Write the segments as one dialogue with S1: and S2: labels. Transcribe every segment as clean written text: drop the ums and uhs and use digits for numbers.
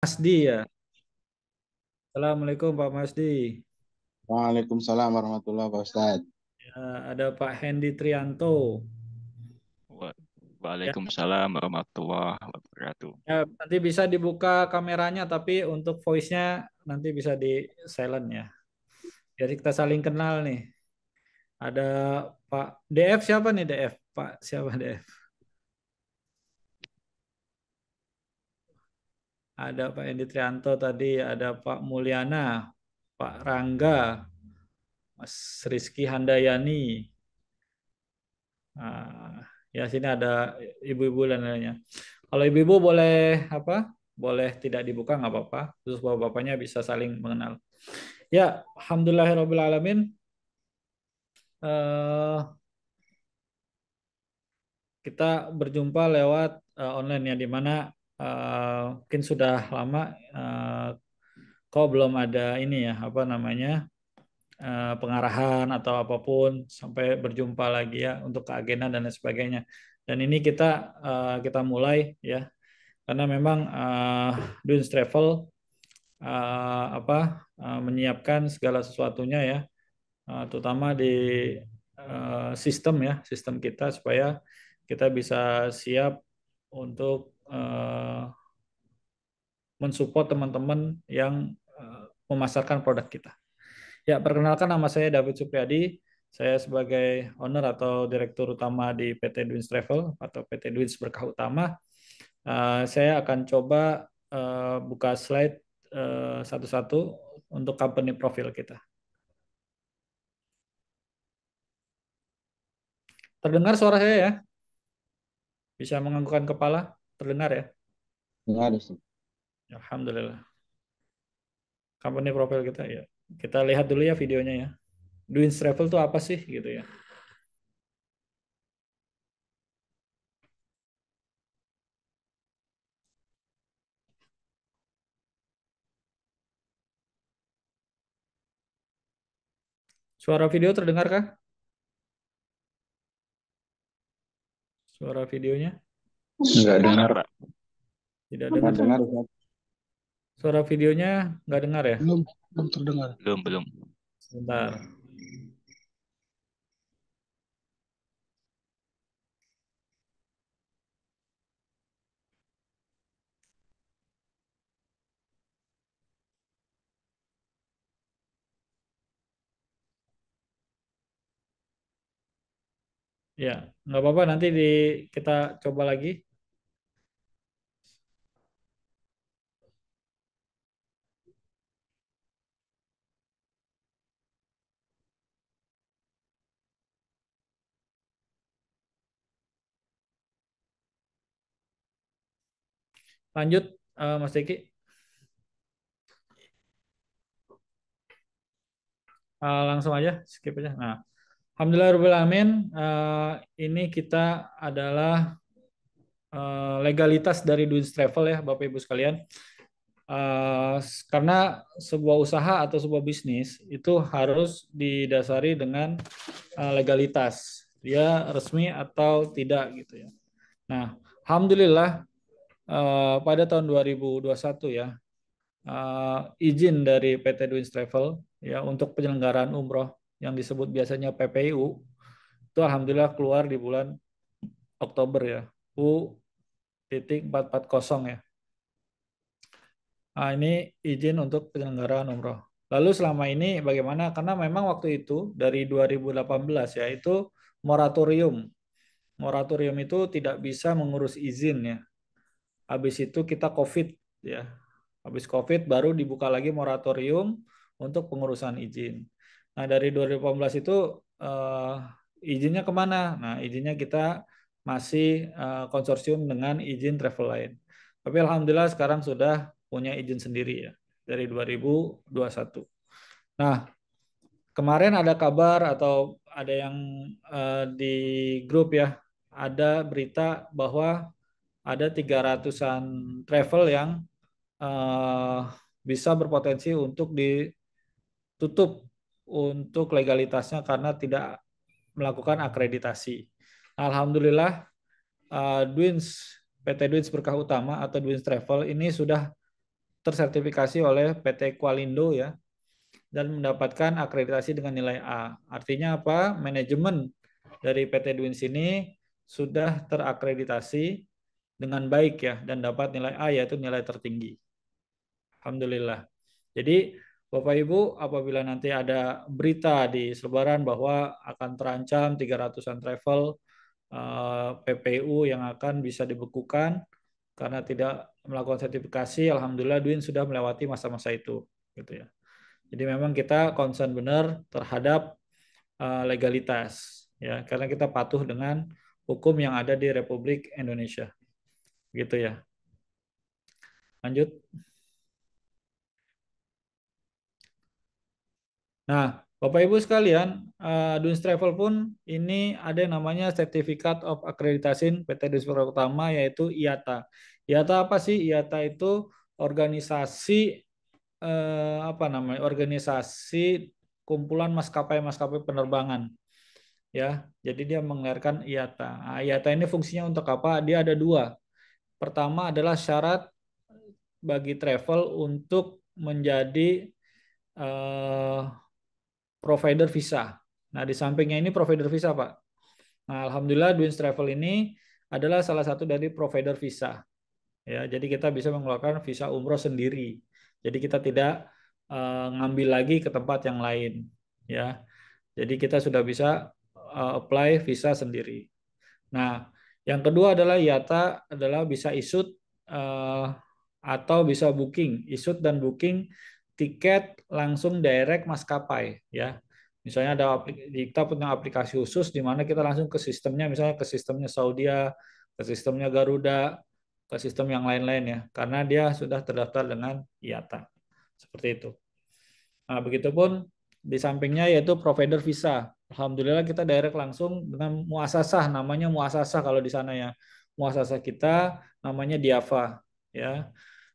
S1: Masdi ya. Assalamualaikum Pak Masdi.
S2: Waalaikumsalam warahmatullahi wabarakatuh, Ustaz.
S1: Ya, ada Pak Hendi Trianto.
S2: Wa-
S1: Ya,
S2: Waalaikumsalam warahmatullahi wabarakatuh.
S1: ya, nanti bisa dibuka kameranya, tapi untuk voice-nya nanti bisa di silent ya. Jadi kita saling kenal nih. Ada Pak DF siapa nih DF? Pak siapa DF? Ada Pak Hendi Trianto tadi, ada Pak Mulyana, Pak Rangga, Mas Rizky Handayani. Nah, ya sini ada ibu-ibu dan lainnya. Kalau ibu-ibu boleh apa? Boleh tidak dibuka nggak apa-apa. Terus bapak-bapaknya bisa saling mengenal. Ya, alhamdulillahirobbilalamin. Eh, kita berjumpa lewat online ya, di mana mungkin sudah lama eh, kok belum ada ini ya, apa namanya, pengarahan atau apapun sampai berjumpa lagi ya untuk keagenan dan lain sebagainya. Dan ini kita mulai ya, karena memang Duns Travel menyiapkan segala sesuatunya ya, terutama di sistem ya, sistem kita supaya kita bisa siap untuk mensupport teman-teman yang memasarkan produk kita. Ya, perkenalkan nama saya David Supriyadi. Saya sebagai owner atau direktur utama di PT Dwins Travel atau PT Dwins Berkah Utama. Saya akan coba buka slide satu-satu untuk company profil kita. Terdengar suara saya ya? Bisa menganggukkan kepala? Terdengar ya?
S2: Enggak ada, Ustaz.
S1: Alhamdulillah. Company profil kita ya. Kita lihat dulu ya videonya ya. Dwins Travel itu apa sih gitu ya? Suara video terdengarkah? Suara videonya
S2: Enggak dengar, Pak.
S1: tidak
S2: Enggak
S1: dengar.
S2: dengar, Ustaz.
S1: Suara videonya nggak dengar ya?
S2: Belum terdengar. Belum.
S1: Sebentar. Ya, nggak apa-apa. Nanti kita coba lagi. Lanjut, Mas Diki. Langsung aja, skip aja. Nah, alhamdulillahirobbilalamin. Ini kita adalah legalitas dari Duins Travel ya, Bapak Ibu sekalian. Karena sebuah usaha atau sebuah bisnis itu harus didasari dengan legalitas, dia resmi atau tidak gitu ya. Nah, alhamdulillah pada tahun 2021 ya, izin dari PT Duins Travel ya untuk penyelenggaraan umroh yang disebut biasanya PPU itu alhamdulillah keluar di bulan Oktober ya, U.440 ya. Nah, ini izin untuk penyelenggaraan umroh. Lalu selama ini bagaimana? Karena memang waktu itu dari 2018 ya, itu moratorium. Moratorium itu tidak bisa mengurus izin ya. Habis itu kita COVID ya. Habis COVID baru dibuka lagi moratorium untuk pengurusan izin. Nah, dari 2018 itu eh, izinnya kemana? Nah, izinnya kita masih konsorsium dengan izin travel lain. Tapi alhamdulillah sekarang sudah punya izin sendiri ya dari 2021. Nah, kemarin ada kabar atau ada yang di grup ya, ada berita bahwa ada 300-an travel yang eh, bisa berpotensi untuk ditutup untuk legalitasnya karena tidak melakukan akreditasi. Alhamdulillah, Dwins PT Dwins Berkah Utama atau Dwins Travel ini sudah tersertifikasi oleh PT Kualindo ya dan mendapatkan akreditasi dengan nilai A. Artinya apa? Manajemen dari PT Dwins ini sudah terakreditasi dengan baik ya dan dapat nilai A yaitu nilai tertinggi. Alhamdulillah. Jadi Bapak Ibu apabila nanti ada berita di selebaran bahwa akan terancam 300-an travel PPU yang akan bisa dibekukan karena tidak melakukan sertifikasi, alhamdulillah Dwin sudah melewati masa-masa itu gitu ya. Jadi memang kita concern benar terhadap legalitas ya karena kita patuh dengan hukum yang ada di Republik Indonesia. Gitu ya. Lanjut. Nah, Bapak Ibu sekalian, Duns Travel pun ini ada yang namanya Certificate of Accreditation PT Duns Travel Utama yaitu IATA. IATA apa sih? IATA itu organisasi apa namanya? Organisasi kumpulan maskapai-maskapai penerbangan. Ya, jadi dia mengeluarkan IATA. Nah, IATA ini fungsinya untuk apa? Dia ada dua. Pertama adalah syarat bagi travel untuk menjadi eh, provider visa. Nah, di sampingnya ini provider visa, Pak. Nah, alhamdulillah Dwins Travel ini adalah salah satu dari provider visa. Ya, jadi kita bisa mengeluarkan visa umroh sendiri. Jadi kita tidak ngambil lagi ke tempat yang lain. Ya, jadi kita sudah bisa apply visa sendiri. Nah, yang kedua adalah IATA adalah bisa isut atau bisa booking, isut dan booking tiket langsung direct maskapai ya. Misalnya ada kita punya aplikasi khusus di mana kita langsung ke sistemnya, misalnya ke sistemnya Saudia, ke sistemnya Garuda, ke sistem yang lain-lain ya, karena dia sudah terdaftar dengan IATA. Seperti itu. Nah, begitupun di sampingnya yaitu provider visa. Alhamdulillah kita direct langsung dengan muasasah, namanya muasasah kalau di sana ya. Muasasah kita namanya Diava ya.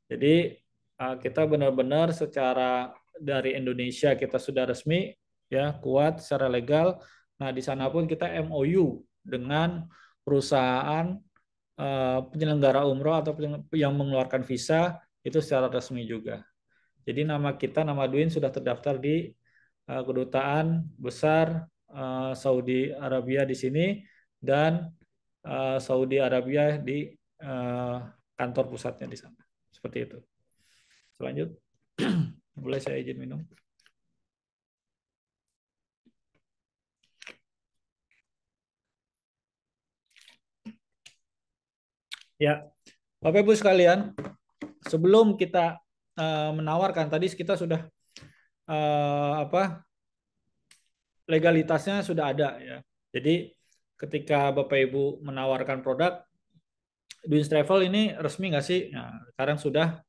S1: Jadi kita benar-benar secara dari Indonesia kita sudah resmi ya, kuat secara legal. Nah, di sana pun kita MOU dengan perusahaan penyelenggara umroh atau yang mengeluarkan visa itu secara resmi juga. Jadi nama kita, nama Dwin sudah terdaftar di Kedutaan Besar Saudi Arabia di sini dan Saudi Arabia di kantor pusatnya di sana. Seperti itu. Selanjut, boleh saya izin minum. Ya, Bapak Ibu sekalian, sebelum kita menawarkan tadi kita sudah apa legalitasnya sudah ada ya. Jadi ketika Bapak Ibu menawarkan produk Duins Travel ini resmi nggak sih? Nah, sekarang sudah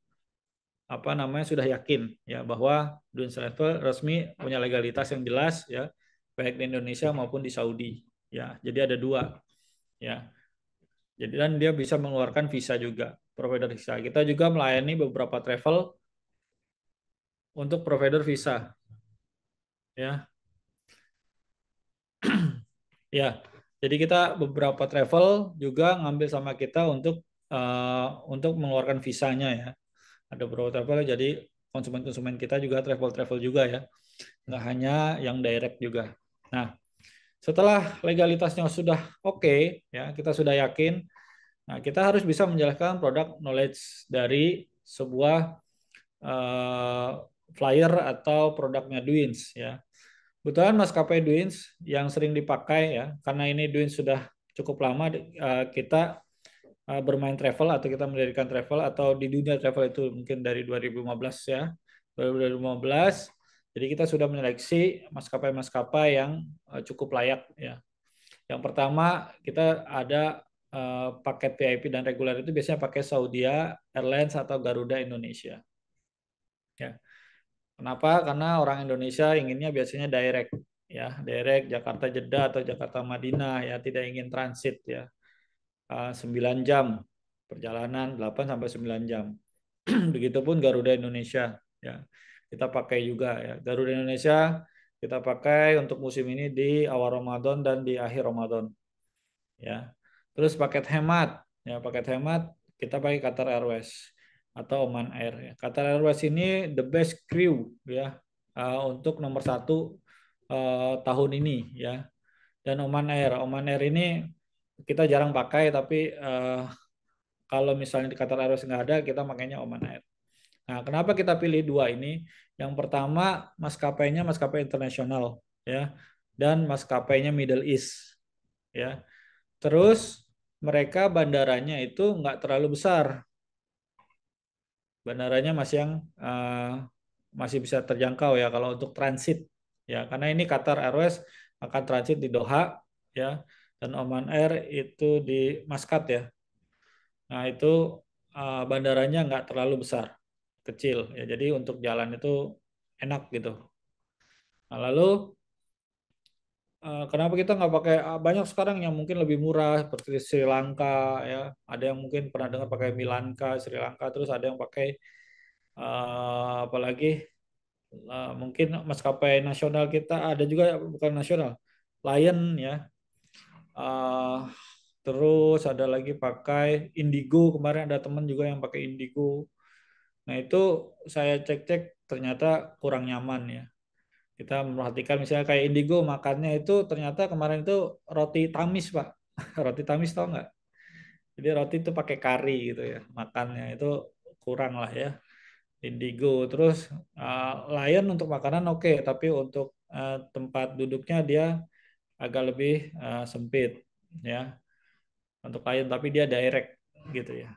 S1: apa namanya sudah yakin ya bahwa Duins Travel resmi punya legalitas yang jelas ya baik di Indonesia maupun di Saudi ya. Jadi ada dua ya. Jadi dan dia bisa mengeluarkan visa juga provider visa. Kita juga melayani beberapa travel untuk provider visa ya. Ya, jadi kita beberapa travel juga ngambil sama kita untuk mengeluarkan visanya ya. Ada beberapa travel jadi konsumen-konsumen kita juga travel-travel juga ya, nggak hanya yang direct juga. Nah, setelah legalitasnya sudah oke, ya kita sudah yakin. Nah, kita harus bisa menjelaskan produk knowledge dari sebuah uh, flyer atau produknya Dwins ya. Kebetulan maskapai Dwins yang sering dipakai ya, karena ini Dwins sudah cukup lama kita bermain travel atau kita mendirikan travel atau di dunia travel itu mungkin dari 2015 ya, 2015. Jadi kita sudah menyeleksi maskapai-maskapai yang cukup layak ya. Yang pertama kita ada paket VIP dan reguler itu biasanya pakai Saudia Airlines atau Garuda Indonesia. Ya. Kenapa? Karena orang Indonesia inginnya biasanya direct ya, direct Jakarta Jeddah atau Jakarta Madinah ya, tidak ingin transit ya. 9 jam perjalanan 8 sampai 9 jam. Begitupun Garuda Indonesia ya. Kita pakai juga ya. Garuda Indonesia kita pakai untuk musim ini di awal Ramadan dan di akhir Ramadan ya. Terus paket hemat ya, paket hemat kita pakai Qatar Airways. atau Oman Air. Ya. Qatar Airways ini the best crew ya untuk nomor satu tahun ini ya. Dan Oman Air ini kita jarang pakai tapi kalau misalnya di Qatar Airways nggak ada, kita makanya Oman Air. Nah, kenapa kita pilih dua ini? Yang pertama, maskapainya maskapai internasional, ya, dan maskapainya Middle East, ya. Terus mereka bandaranya itu nggak terlalu besar, bandaranya masih yang masih bisa terjangkau ya kalau untuk transit, ya. Karena ini Qatar Airways akan transit di Doha, ya, dan Oman Air itu di Muscat ya. Nah, itu bandaranya nggak terlalu besar, kecil ya. Jadi untuk jalan itu enak gitu. Nah, lalu kenapa kita nggak pakai banyak sekarang yang mungkin lebih murah seperti Sri Lanka ya. Ada yang mungkin pernah dengar pakai Milanka, Sri Lanka, terus ada yang pakai apalagi mungkin maskapai nasional kita ada juga bukan nasional, Lion ya. Eh, terus ada lagi pakai Indigo, kemarin ada teman juga yang pakai Indigo. Nah, itu saya cek-cek ternyata kurang nyaman ya. Kita memperhatikan misalnya kayak Indigo makannya itu ternyata kemarin itu roti tamis, Pak. Roti tamis tau nggak? Jadi roti itu pakai kari gitu ya. Makannya itu kurang lah ya. Indigo. Terus Lion untuk makanan oke, tapi untuk tempat duduknya dia agak lebih sempit ya. Untuk Lion tapi dia direct gitu ya.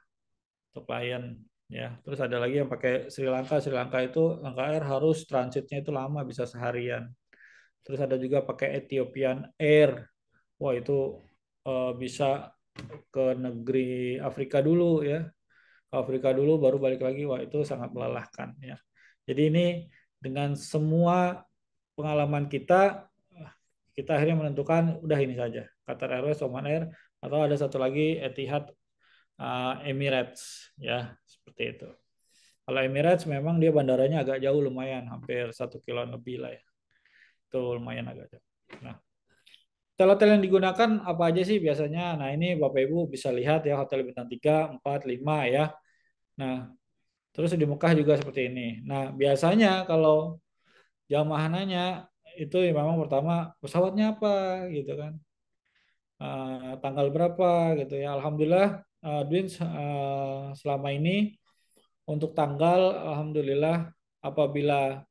S1: Untuk Lion ya. Terus ada lagi yang pakai Sri Lanka. Sri Lanka itu Lanka Air harus transitnya itu lama bisa seharian. Terus ada juga pakai Ethiopian Air. Wah itu bisa ke negeri Afrika dulu ya. Ke Afrika dulu baru balik lagi. Wah itu sangat melelahkan ya. Jadi ini dengan semua pengalaman kita, kita akhirnya menentukan udah ini saja. Qatar Airways, Oman Air, atau ada satu lagi Etihad Emirates ya seperti itu. Kalau Emirates memang dia bandaranya agak jauh lumayan, hampir 1 kilo lebih lah ya. Itu lumayan agak jauh. Nah, hotel-hotel yang digunakan apa aja sih biasanya? Nah, ini Bapak Ibu bisa lihat ya hotel bintang 3, 4, 5 ya. Nah, terus di Mekah juga seperti ini. Nah, biasanya kalau jamaah nanya itu ya memang pertama pesawatnya apa gitu kan. Tanggal berapa gitu ya. Alhamdulillah Dwin selama ini untuk tanggal alhamdulillah apabila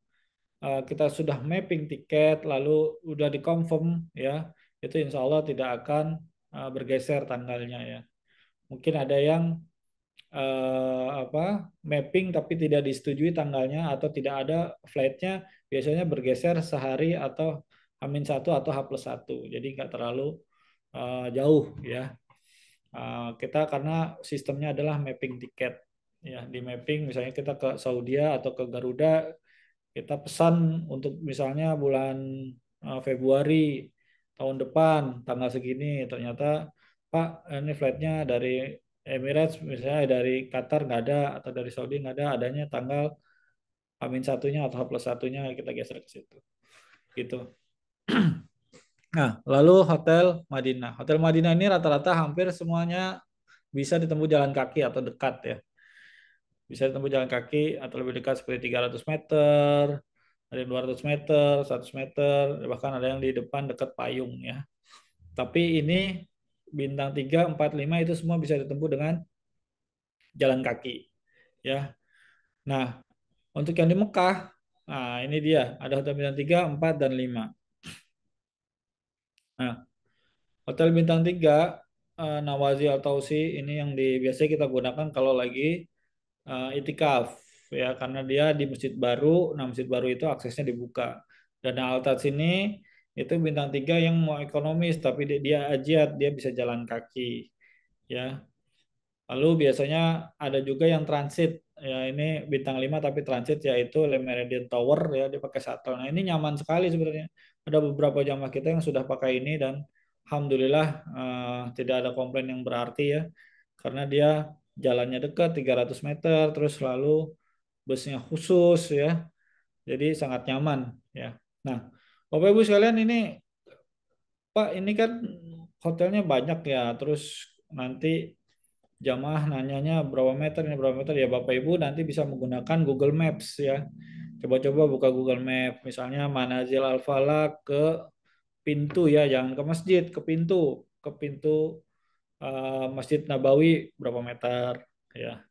S1: kita sudah mapping tiket lalu udah dikonfirm ya itu insya Allah tidak akan bergeser tanggalnya ya mungkin ada yang apa mapping tapi tidak disetujui tanggalnya atau tidak ada flightnya biasanya bergeser sehari atau H-1 atau H+1 jadi nggak terlalu jauh ya. Kita karena sistemnya adalah mapping tiket ya di mapping misalnya kita ke Saudi atau ke Garuda kita pesan untuk misalnya bulan Februari tahun depan tanggal segini ternyata Pak ini flightnya dari Emirates misalnya dari Qatar nggak ada atau dari Saudi nggak ada adanya tanggal Amin satunya atau H+1-nya kita geser ke situ gitu. Nah lalu Hotel Madinah. Hotel Madinah ini rata-rata hampir semuanya bisa ditempuh jalan kaki atau dekat ya. Bisa ditempuh jalan kaki atau lebih dekat seperti 300 meter, ada yang 200 meter, 100 meter, bahkan ada yang di depan dekat payung ya. Tapi ini bintang 3, 4, 5 itu semua bisa ditempuh dengan jalan kaki ya. Nah, untuk yang di Mekah, nah ini dia, ada hotel bintang 3, 4 dan 5. Nah, hotel bintang 3 Nawazi Al Tausi ini yang biasanya kita gunakan kalau lagi itikaf ya karena dia di masjid baru. Nah, masjid baru itu aksesnya dibuka. Dan Altat sini itu bintang 3 yang mau ekonomis tapi dia ajiat, dia bisa jalan kaki ya. Lalu biasanya ada juga yang transit ya ini bintang 5 tapi transit yaitu Le Méridien Tower ya dia pakai shuttle. Nah, ini nyaman sekali sebenarnya. Ada beberapa jamaah kita yang sudah pakai ini dan alhamdulillah tidak ada komplain yang berarti ya. Karena dia jalannya dekat 300 meter terus lalu busnya khusus ya. Jadi sangat nyaman ya. Nah, Bapak Ibu sekalian ini Pak ini kan hotelnya banyak ya. Terus nanti jamaah nanyanya berapa meter ini berapa meter ya Bapak Ibu nanti bisa menggunakan Google Maps ya. Coba-coba buka Google Maps misalnya Manazil Al Falah ke pintu ya, jangan ke masjid, ke pintu Masjid Nabawi berapa meter ya.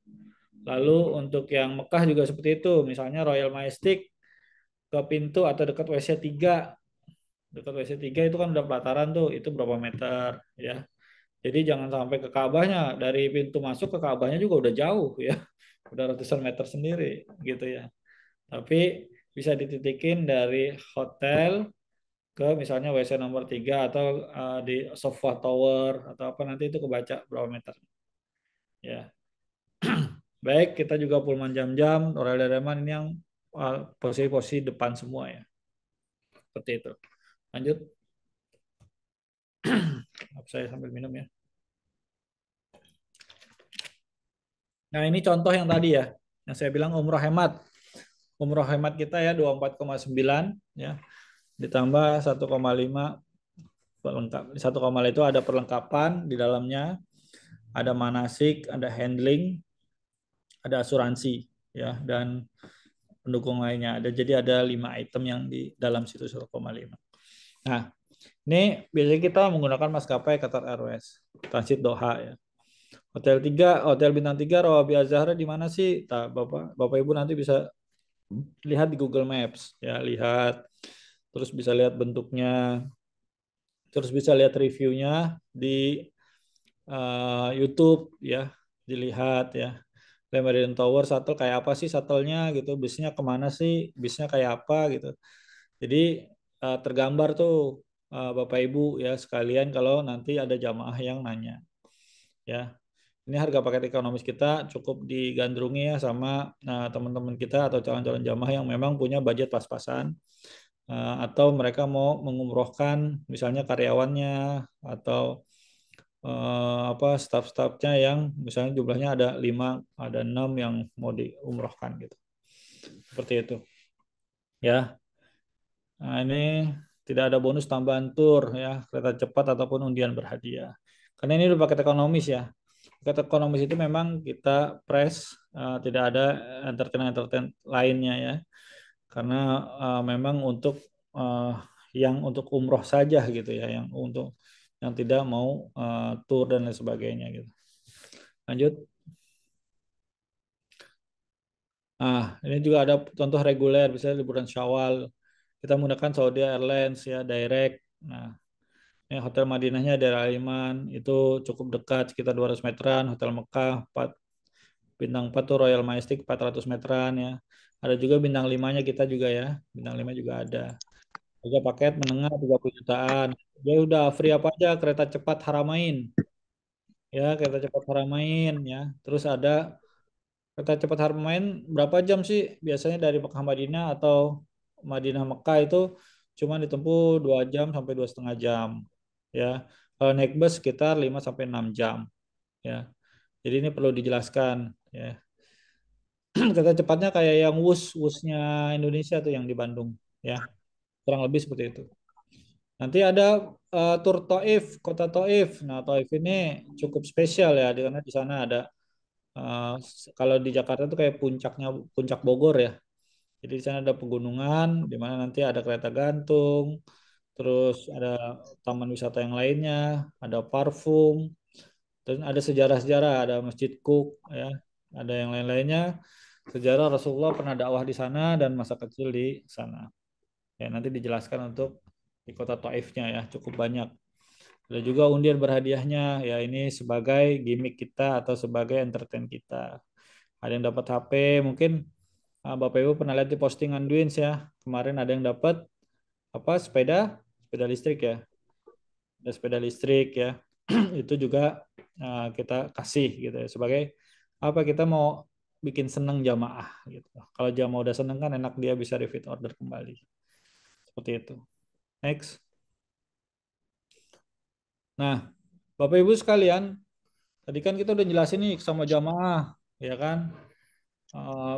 S1: Lalu untuk yang Mekah juga seperti itu, misalnya Royal Majestic ke pintu atau dekat WC 3. Dekat WC 3 itu kan udah pelataran tuh, itu berapa meter ya. Jadi jangan sampai ke Ka'bahnya, dari pintu masuk ke Ka'bahnya juga udah jauh ya. Udah ratusan meter sendiri gitu ya. Tapi bisa dititikin dari hotel ke misalnya WC nomor 3 atau di Sofa Tower atau apa nanti itu kebaca berapa meter ya. Baik, kita juga Pullman jam-jam, Royal Dalaman ini yang posisi-posisi depan semua ya. Seperti itu. Lanjut. Saya sambil minum ya. Nah, ini contoh yang tadi ya. Yang saya bilang umroh hemat. Umroh hemat kita ya 24,9 ya. Ditambah 1,5 pelengkap. 1, itu ada perlengkapan di dalamnya. Ada manasik, ada handling, ada asuransi ya dan pendukung lainnya. Jadi ada 5 item yang di dalam situ 1,5. Nah, ini biasanya kita menggunakan maskapai Qatar Airways, transit Doha ya. Hotel bintang 3 Rawabi Azhara di mana sih? Bapak Ibu nanti bisa lihat di Google Maps ya, lihat terus bisa lihat bentuknya, terus bisa lihat reviewnya di YouTube ya, dilihat ya. Le Méridien Tower shuttle kayak apa sih shuttle-nya gitu, bisnya kemana sih, bisnya kayak apa gitu. Jadi tergambar tuh Bapak Ibu ya sekalian kalau nanti ada jamaah yang nanya ya. Ini harga paket ekonomis kita cukup digandrungi ya sama teman-teman kita atau calon-calon jamaah yang memang punya budget pas-pasan atau mereka mau mengumrohkan misalnya karyawannya atau apa staff-staffnya yang misalnya jumlahnya ada 5, ada 6 yang mau diumrohkan gitu. Seperti itu. Ya. Nah, ini tidak ada bonus tambahan tur ya, kereta cepat ataupun undian berhadiah. Karena ini udah paket ekonomis ya. Paket ekonomis itu memang kita press tidak ada entertain lainnya ya. Karena memang untuk uh, yang untuk umroh saja gitu ya, yang untuk yang tidak mau tur dan lain sebagainya gitu. Lanjut. Nah, ini juga ada contoh reguler, misalnya liburan Syawal. Kita menggunakan Saudi Airlines ya, direct. Nah, ini Hotel Madinahnya daerah Aliman, itu cukup dekat, sekitar 200 meteran. Hotel Mekah, bintang 4 tuh Royal Majestic 400 meteran ya. Ada juga bintang 5-nya kita juga ya, bintang 5 juga ada. Juga paket menengah 30 jutaan. Ya udah free apa aja, kereta cepat Haramain. Ya, kereta cepat Haramain ya. Terus ada kereta cepat Haramain berapa jam sih biasanya dari Mekah Madinah atau Madinah Mekah itu cuma ditempuh 2 jam sampai 2,5 jam ya. Kalau naik bus sekitar 5 sampai 6 jam ya. Jadi ini perlu dijelaskan ya. Kereta cepatnya kayak yang wusnya Indonesia tuh yang di Bandung ya. Kurang lebih seperti itu. Nanti ada tur Taif, kota Taif. Nah, Taif ini cukup spesial ya karena di sana ada eh, kalau di Jakarta tuh kayak puncak Bogor ya. Jadi di sana ada pegunungan, di mana nanti ada kereta gantung, terus ada taman wisata yang lainnya, ada parfum, dan ada sejarah-sejarah, ada Masjid Cook, ya, ada yang lain-lainnya. Sejarah Rasulullah pernah dakwah di sana dan masa kecil di sana. Ya, nanti dijelaskan untuk di kota Taifnya ya, cukup banyak. Ada juga undian berhadiahnya, ya ini sebagai gimmick kita atau sebagai entertain kita. Ada yang dapat HP, mungkin Bapak Ibu pernah lihat di postingan Dwins ya. Kemarin ada yang dapat apa sepeda listrik ya. Ada sepeda listrik ya. Itu juga kita kasih gitu ya sebagai apa kita mau bikin seneng jamaah gitu. Kalau jamaah udah seneng kan enak dia bisa repeat order kembali. Seperti itu. Next. Nah, Bapak Ibu sekalian, tadi kan kita udah jelasin nih sama jamaah, ya kan?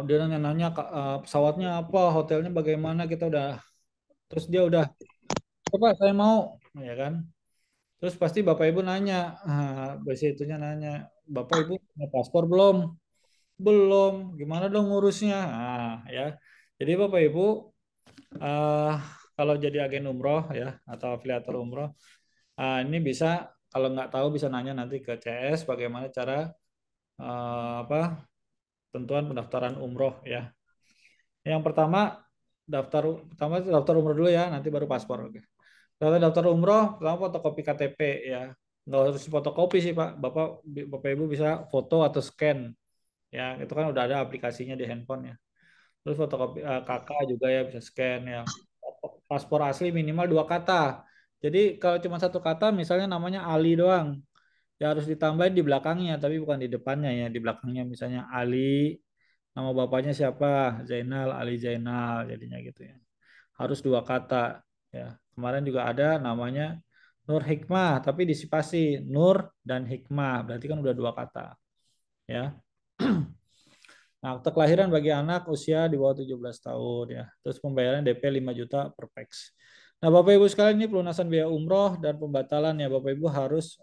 S1: Dia nanya-nanya pesawatnya apa, hotelnya bagaimana, kita udah terus dia udah coba saya mau ya kan Terus pasti Bapak Ibu nanya, BC itunya nanya, Bapak Ibu punya paspor belum? Belum. Gimana dong ngurusnya? Ya. Jadi Bapak Ibu eh, kalau jadi agen umroh ya atau afiliator umroh, ini bisa kalau nggak tahu bisa nanya nanti ke CS bagaimana cara apa tentuan pendaftaran umroh ya. Yang pertama daftar umroh dulu ya, nanti baru paspor. Oke. Kalau daftar umroh, pertama fotokopi KTP ya. Nggak harus fotokopi sih Pak. Bapak Ibu bisa foto atau scan ya. Itu kan udah ada aplikasinya di handphone ya. Terus fotokopi kakak juga ya bisa scan ya. Paspor asli minimal 2 kata. Jadi kalau cuma 1 kata, misalnya namanya Ali doang, ya harus ditambahin di belakangnya, tapi bukan di depannya ya. Di belakangnya misalnya Ali, nama bapaknya siapa? Zainal, Ali Zainal, jadinya gitu ya. Harus 2 kata ya. Kemarin juga ada namanya Nur Hikmah, tapi disipasi Nur dan Hikmah, berarti kan udah 2 kata ya. Nah, akte kelahiran bagi anak usia di bawah 17 tahun ya. Terus pembayaran DP 5 juta per pax. Nah, Bapak Ibu sekalian, ini pelunasan biaya umroh dan pembatalan ya. Bapak Ibu harus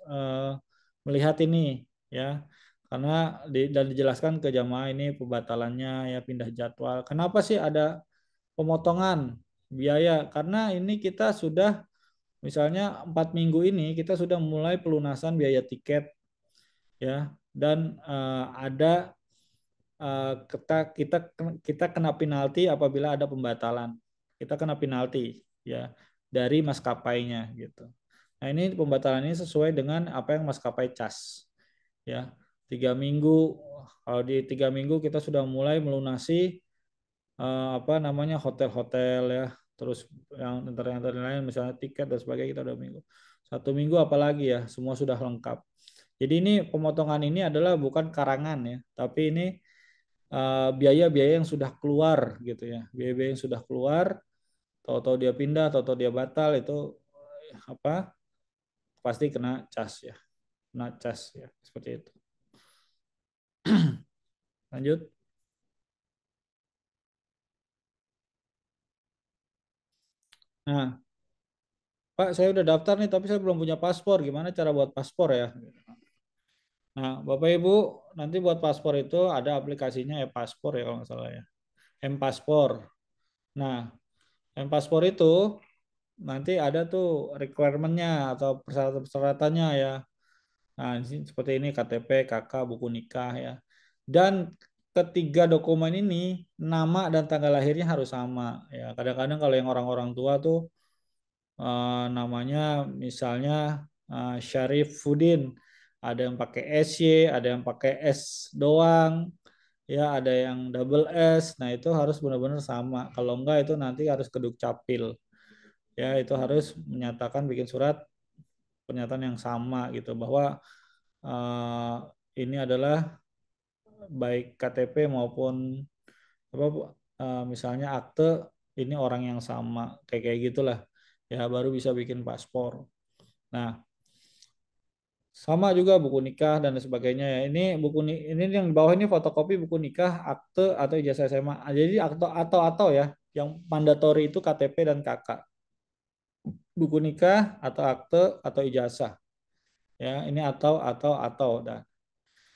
S1: melihat ini ya. Karena dan dijelaskan ke jamaah ini pembatalannya ya, pindah jadwal. Kenapa sih ada pemotongan biaya? Karena ini kita sudah misalnya 4 minggu ini kita sudah mulai pelunasan biaya tiket ya, dan ada kita kita kita kena penalti apabila ada pembatalan. Kita kena penalti ya dari maskapainya gitu. Nah, ini pembatalan ini sesuai dengan apa yang maskapai cas ya. 3 minggu, kalau di 3 minggu kita sudah mulai melunasi apa namanya hotel-hotel ya, terus yang lain misalnya tiket dan sebagainya kita udah minggu. 1 minggu apalagi ya, semua sudah lengkap. Jadi ini pemotongan ini adalah bukan karangan ya, tapi ini biaya-biaya yang sudah keluar gitu ya, biaya-biaya yang sudah keluar, tahu-tahu dia pindah, tahu-tahu dia batal itu apa pasti kena cas ya, kena cas ya seperti itu. Lanjut. Nah, Pak, saya udah daftar nih, tapi saya belum punya paspor. Gimana cara buat paspor ya? Nah, Bapak Ibu, nanti buat paspor itu ada aplikasinya e-paspor ya kalau nggak salah ya. M-Paspor. Nah, M-Paspor itu nanti ada tuh requirement-nya atau persyaratan-persyaratannya ya. Nah, seperti ini KTP, KK, buku nikah ya. Dan ketiga dokumen ini nama dan tanggal lahirnya harus sama ya. Kadang-kadang kalau yang orang-orang tua tuh namanya misalnya Syarif Fudin, ada yang pakai SY, ada yang pakai S doang, ya ada yang double S. Nah, itu harus benar-benar sama. Kalau enggak itu nanti harus ke Dukcapil. Ya, itu harus menyatakan bikin surat pernyataan yang sama gitu bahwa uh, ini adalah baik KTP maupun apa misalnya akte ini orang yang sama kayak kayak gitulah ya baru bisa bikin paspor. Nah, sama juga buku nikah dan sebagainya ya. Ini yang di bawah ini fotokopi buku nikah, akte atau ijazah SMA. Jadi akte atau ya, yang mandatori itu KTP dan KK. Buku nikah atau akte atau ijazah. Ya, ini atau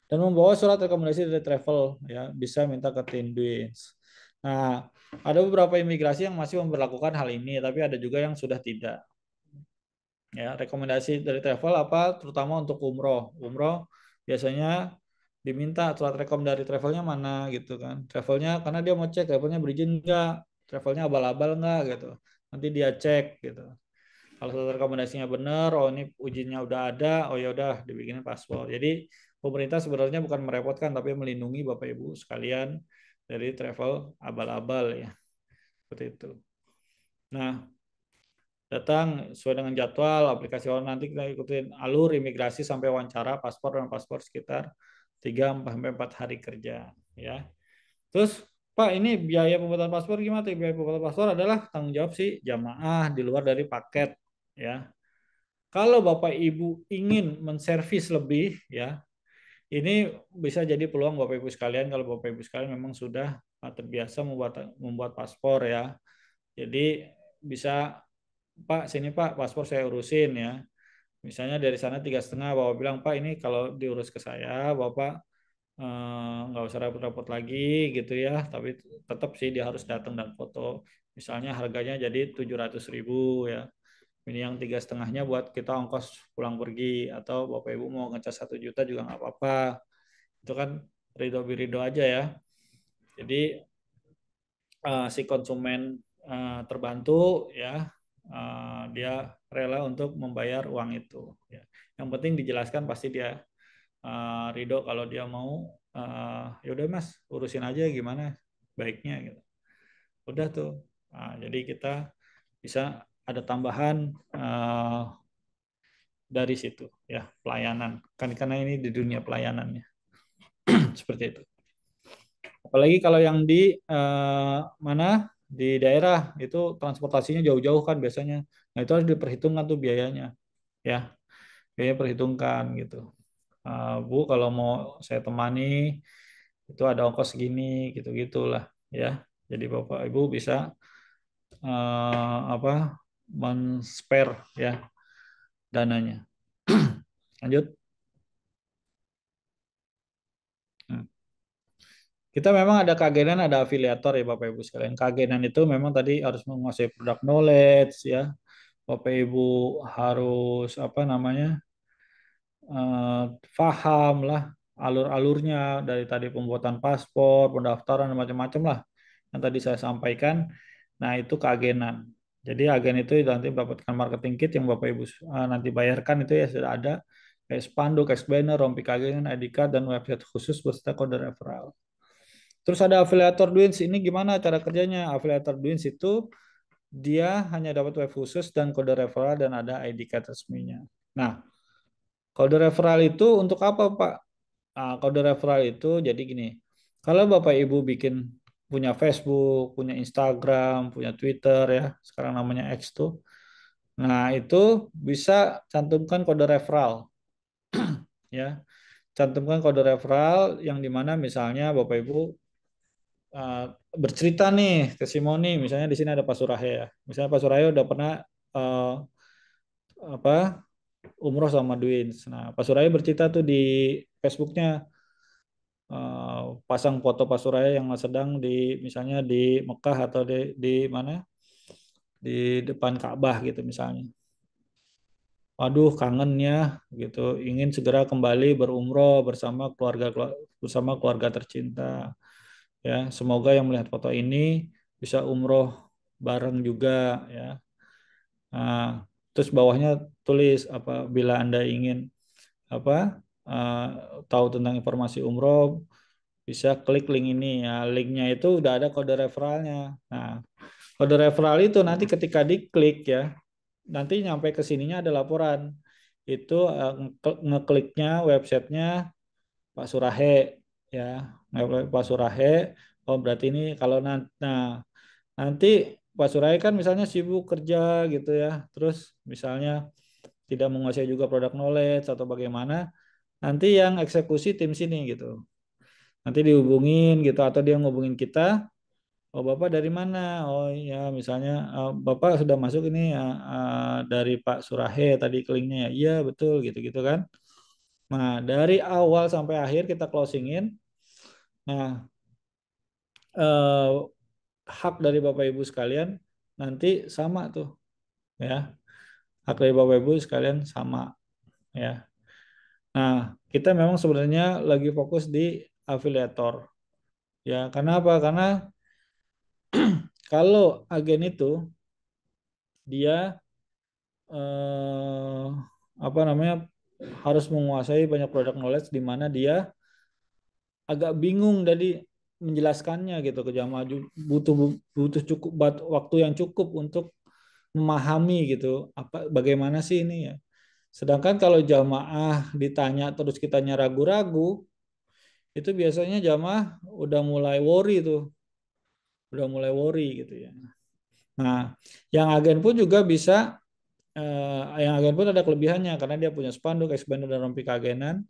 S1: dan membawa surat rekomendasi dari travel ya, bisa minta ke Tinduins. Nah, ada beberapa imigrasi yang masih memperlakukan hal ini, tapi ada juga yang sudah tidak. Ya, rekomendasi dari travel apa terutama untuk umroh. Umroh biasanya diminta surat rekom dari travelnya mana gitu kan. Travelnya karena dia mau cek travelnya berizin enggak, travelnya abal-abal enggak gitu. Nanti dia cek gitu. Kalau surat rekomendasinya benar, oh ini ujinya udah ada, oh ya udah dibikinin paspor. Jadi pemerintah sebenarnya bukan merepotkan tapi melindungi Bapak Ibu sekalian dari travel abal-abal ya. Seperti itu. Nah, datang sesuai dengan jadwal aplikasi online, nanti kita ikutin alur imigrasi sampai wawancara paspor dan paspor sekitar 3 sampai 4 hari kerja ya. Terus Pak, ini biaya pembuatan paspor gimana? Biaya pembuatan paspor adalah tanggung jawab si jamaah di luar dari paket ya. Kalau Bapak Ibu ingin menservis lebih ya, ini bisa jadi peluang Bapak Ibu sekalian kalau Bapak Ibu sekalian memang sudah terbiasa membuat paspor ya. Jadi bisa Pak, sini Pak, paspor saya urusin ya. Misalnya dari sana 3,5, Bapak bilang, Pak ini kalau diurus ke saya, Bapak nggak usah repot-repot lagi gitu ya, tapi tetap sih dia harus datang dan foto. Misalnya harganya jadi 700.000 ya. Ini yang 3,5-nya buat kita ongkos pulang pergi, atau Bapak Ibu mau ngecas 1 juta juga nggak apa-apa. Itu kan ridho-birido aja ya. Jadi si konsumen terbantu ya, dia rela untuk membayar uang itu. Ya. Yang penting dijelaskan pasti dia ridho kalau dia mau, ya udah Mas urusin aja gimana baiknya gitu. Udah tuh. Jadi kita bisa ada tambahan dari situ ya, pelayanan. Kan karena ini di dunia pelayanannya seperti itu. Apalagi kalau yang di mana di daerah itu transportasinya jauh-jauh kan biasanya. Nah itu harus diperhitungkan tuh biayanya ya, biaya perhitungkan gitu. Bu kalau mau saya temani itu ada ongkos segini gitu gitulah ya. Jadi Bapak Ibu bisa apa men-spare ya dananya. Lanjut. Hmm. Kita memang ada keagenan, ada afiliator ya Bapak Ibu sekalian. Keagenan itu memang tadi harus menguasai produk knowledge ya. Bapak Ibu harus apa namanya, paham lah alur-alurnya dari tadi pembuatan paspor, pendaftaran dan macam-macam lah yang tadi saya sampaikan. Nah itu keagenan. Jadi agen itu nanti mendapatkan marketing kit yang Bapak Ibu nanti bayarkan itu ya sudah ada kayak spanduk, cash banner, rompi keagenan, ID card dan website khusus beserta kode referral. Terus ada afiliator Dwins, ini gimana cara kerjanya? Afiliator Dwins itu dia hanya dapat web khusus dan kode referral dan ada ID card resminya. Nah, kode referral itu untuk apa, Pak? Kode referral itu jadi gini. Kalau Bapak Ibu bikin punya Facebook, punya Instagram, punya Twitter ya, sekarang namanya X tuh. Nah, itu bisa cantumkan kode referral ya. Cantumkan kode referral yang dimana misalnya Bapak Ibu uh, bercerita nih testimoni, misalnya di sini ada Pak Surahe ya. Misalnya Pak Surahe udah pernah uh, apa umroh sama Dwins. Nah, Pak Surahe bercerita tuh di Facebooknya, pasang foto Pak Suraya yang sedang di misalnya di Mekah atau di mana di depan Ka'bah gitu misalnya. Waduh kangennya gitu, ingin segera kembali berumroh bersama keluarga tercinta. Ya, semoga yang melihat foto ini bisa umroh bareng juga ya. Nah, terus bawahnya tulis apa bila Anda ingin apa uh, tahu tentang informasi umroh bisa klik link ini ya. Linknya itu udah ada kode referralnya. Nah, kode referral itu nanti ketika diklik ya, nanti nyampe ke sininya ada laporan. Itu ngekliknya websitenya Pak Surahe ya. Pak Surahe. Oh berarti ini kalau nanti Pak Surahe kan misalnya sibuk kerja gitu ya. Terus misalnya tidak menguasai juga produk knowledge atau bagaimana, nanti yang eksekusi tim sini gitu. Nanti dihubungin gitu atau dia ngubungin kita, oh Bapak dari mana? Oh ya misalnya Bapak sudah masuk ini dari Pak Surahe tadi kelingnya ya. Iya betul gitu-gitu kan. Nah dari awal sampai akhir kita closingin. Nah eh, hak dari Bapak Ibu sekalian nanti sama tuh ya. Hak dari Bapak Ibu sekalian sama ya. Nah kita memang sebenarnya lagi fokus di afiliator ya. Karena apa? Karena kalau agen itu dia eh, apa namanya harus menguasai banyak produk knowledge di mana dia agak bingung dari menjelaskannya gitu ke jamaah, butuh butuh cukup waktu yang cukup untuk memahami gitu apa bagaimana sih ini ya. Sedangkan kalau jamaah ditanya terus kitanya ragu-ragu, itu biasanya jamaah udah mulai worry tuh, udah mulai worry gitu ya. Nah, yang agen pun juga bisa yang agen pun ada kelebihannya karena dia punya spanduk, expander dan rompi keagenan.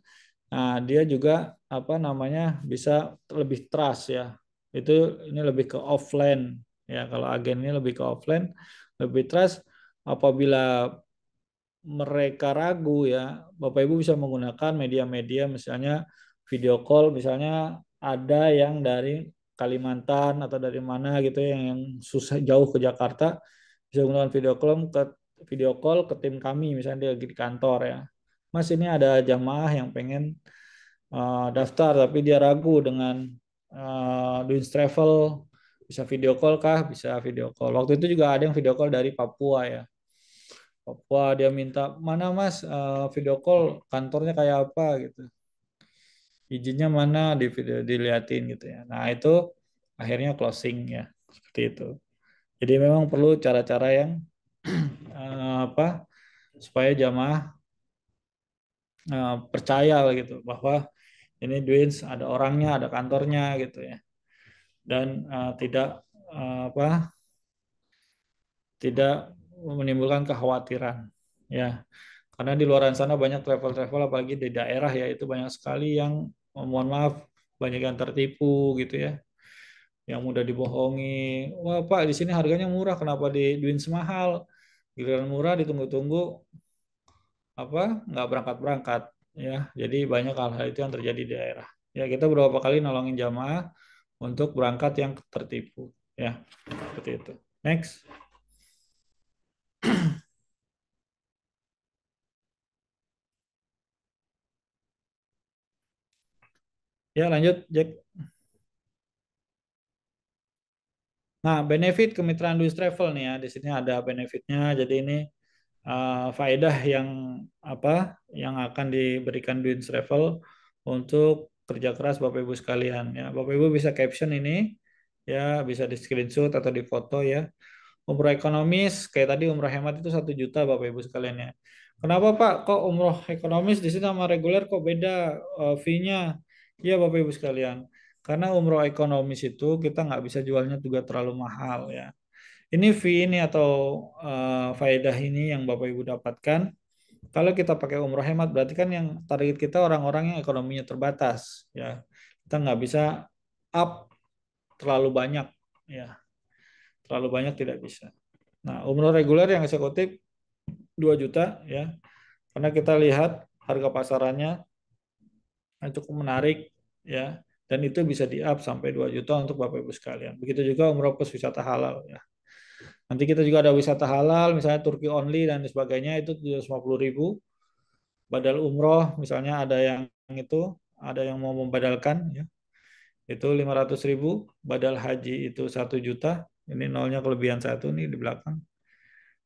S1: Nah, dia juga apa namanya bisa lebih trust ya. Itu ini lebih ke offline ya. Kalau agen ini lebih ke offline, lebih trust apabila mereka ragu ya, Bapak Ibu bisa menggunakan media-media misalnya video call, misalnya ada yang dari Kalimantan atau dari mana gitu ya, yang susah jauh ke Jakarta, bisa menggunakan video call ke tim kami misalnya dia lagi di kantor ya. Mas, ini ada jamaah yang pengen daftar tapi dia ragu dengan Duins Travel, bisa video call kah? Bisa video call. Waktu itu juga ada yang video call dari Papua ya. Papua dia minta mana Mas, video call kantornya kayak apa gitu. Izinnya mana di video diliatin gitu ya. Nah, itu akhirnya closing ya. Seperti itu. Jadi memang perlu cara-cara yang apa supaya jamaah percaya gitu bahwa ini Duins ada orangnya, ada kantornya gitu ya. Dan tidak apa tidak menimbulkan kekhawatiran ya, karena di luar sana banyak travel-travel apalagi di daerah ya, itu banyak sekali yang mohon maaf banyak yang tertipu gitu ya, yang mudah dibohongi. Wah Pak, di sini harganya murah, kenapa di Duin semahal, giliran murah ditunggu-tunggu apa nggak berangkat-berangkat ya. Jadi banyak hal-hal itu yang terjadi di daerah ya. Kita beberapa kali nolongin jamaah untuk berangkat yang tertipu ya, seperti itu. Next. Ya lanjut Jack. Nah, benefit kemitraan Duis Travel nih ya, di sini ada benefitnya. Jadi ini faedah yang apa yang akan diberikan Duis Travel untuk kerja keras Bapak Ibu sekalian ya. Bapak Ibu bisa caption ini ya, bisa di screenshot atau di foto ya. Umroh ekonomis kayak tadi umroh hemat itu 1 juta Bapak Ibu sekalian ya. Kenapa Pak? Kok umroh ekonomis di sini sama reguler kok beda fee-nya? Iya Bapak Ibu sekalian. Karena umroh ekonomis itu kita nggak bisa jualnya juga terlalu mahal ya. Ini fee ini atau faedah ini yang Bapak Ibu dapatkan. Kalau kita pakai umroh hemat berarti kan yang target kita orang-orang yang ekonominya terbatas ya. Kita nggak bisa up terlalu banyak ya. Terlalu banyak tidak bisa. Nah, umroh reguler yang eksekutif 2 juta ya. Karena kita lihat harga pasarannya cukup menarik ya. Dan itu bisa di-up sampai 2 juta untuk Bapak Ibu sekalian. Begitu juga umroh plus wisata halal ya. Nanti kita juga ada wisata halal, misalnya Turki only dan sebagainya, itu 750.000. Badal umroh, misalnya itu, ada yang mau membadalkan ya, itu 500.000. Badal haji itu 1 juta. Ini nolnya kelebihan satu nih di belakang.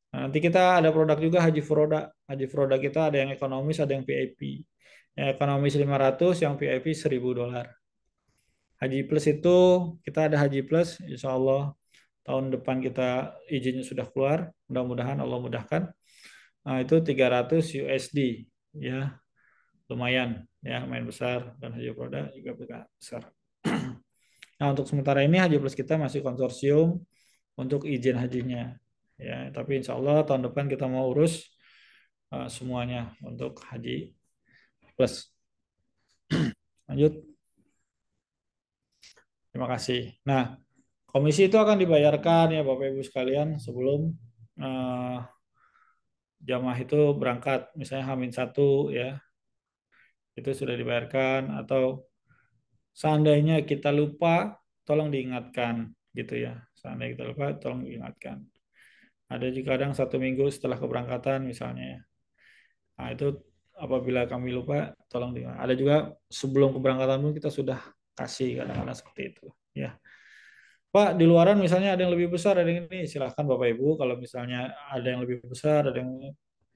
S1: Nah, nanti kita ada produk juga Haji Furoda. Haji Furoda kita ada yang ekonomis, ada yang VIP. Yang ekonomis 500, yang VIP $1.000. Haji Plus itu kita ada Haji Plus, insya Allah tahun depan kita izinnya sudah keluar, mudah-mudahan Allah mudahkan. Nah, itu 300 USD ya, lumayan ya, main besar, dan Haji Furoda juga besar. Nah, untuk sementara ini Haji Plus kita masih konsorsium untuk izin hajinya ya, tapi insya Allah tahun depan kita mau urus semuanya untuk haji plus. Lanjut. Terima kasih. Nah, komisi itu akan dibayarkan ya Bapak Ibu sekalian sebelum uh, jamaah itu berangkat, misalnya H-1 ya, itu sudah dibayarkan, atau seandainya kita lupa tolong diingatkan gitu ya. Seandainya kita lupa tolong diingatkan. Ada juga kadang 1 minggu setelah keberangkatan misalnya ya. Nah, itu apabila kami lupa, tolong diingat. Ada juga sebelum keberangkatan pun kita sudah kasih kadang-kadang seperti itu. Ya, Pak, di luaran misalnya ada yang lebih besar, ada yang ini, silahkan Bapak Ibu. Kalau misalnya ada yang lebih besar, ada yang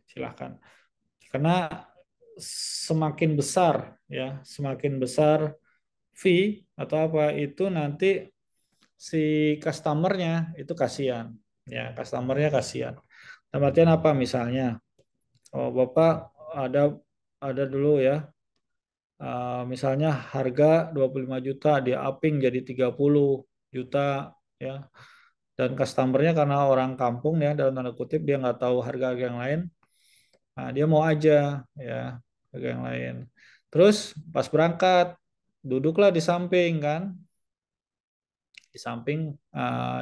S1: silahkan. Karena semakin besar ya, semakin besar fee atau apa itu nanti si customernya itu kasihan. Ya, customernya kasihan. Dalam artian apa misalnya? Oh, Bapak ada ada dulu ya. Misalnya harga 25 juta dia upping jadi 30 juta ya. Dan customernya karena orang kampung ya dalam tanda kutip dia nggak tahu harga-harga yang lain. Nah, dia mau aja ya harga yang lain. Terus pas berangkat duduklah di samping kan, di samping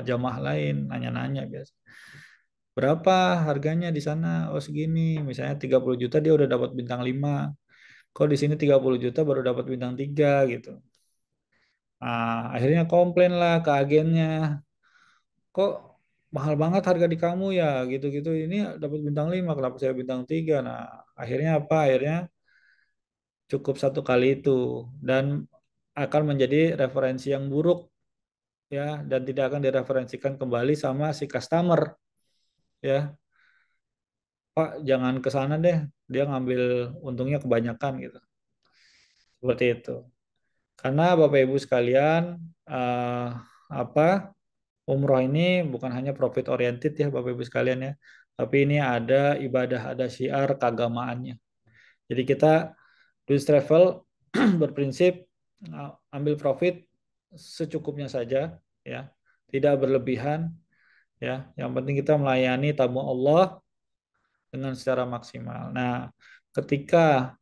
S1: jamaah lain nanya-nanya biasa. Berapa harganya di sana? Oh segini, misalnya 30 juta dia udah dapat bintang 5. Kok di sini 30 juta baru dapat bintang 3 gitu. Nah, akhirnya komplain lah ke agennya. Kok mahal banget harga di kamu ya gitu-gitu. Ini dapat bintang 5, kenapa saya bintang 3? Nah, akhirnya apa? Akhirnya cukup satu kali itu dan akan menjadi referensi yang buruk ya dan tidak akan direferensikan kembali sama si customer ya. Pak, jangan ke sana deh. Dia ngambil untungnya kebanyakan gitu. Seperti itu. Karena Bapak Ibu sekalian, eh, apa umroh ini bukan hanya profit oriented ya Bapak Ibu sekalian ya, tapi ini ada ibadah, ada syiar keagamaannya. Jadi kita Duit Travel berprinsip ambil profit secukupnya saja ya, tidak berlebihan ya. Yang penting kita melayani tamu Allah dengan secara maksimal. Nah, ketika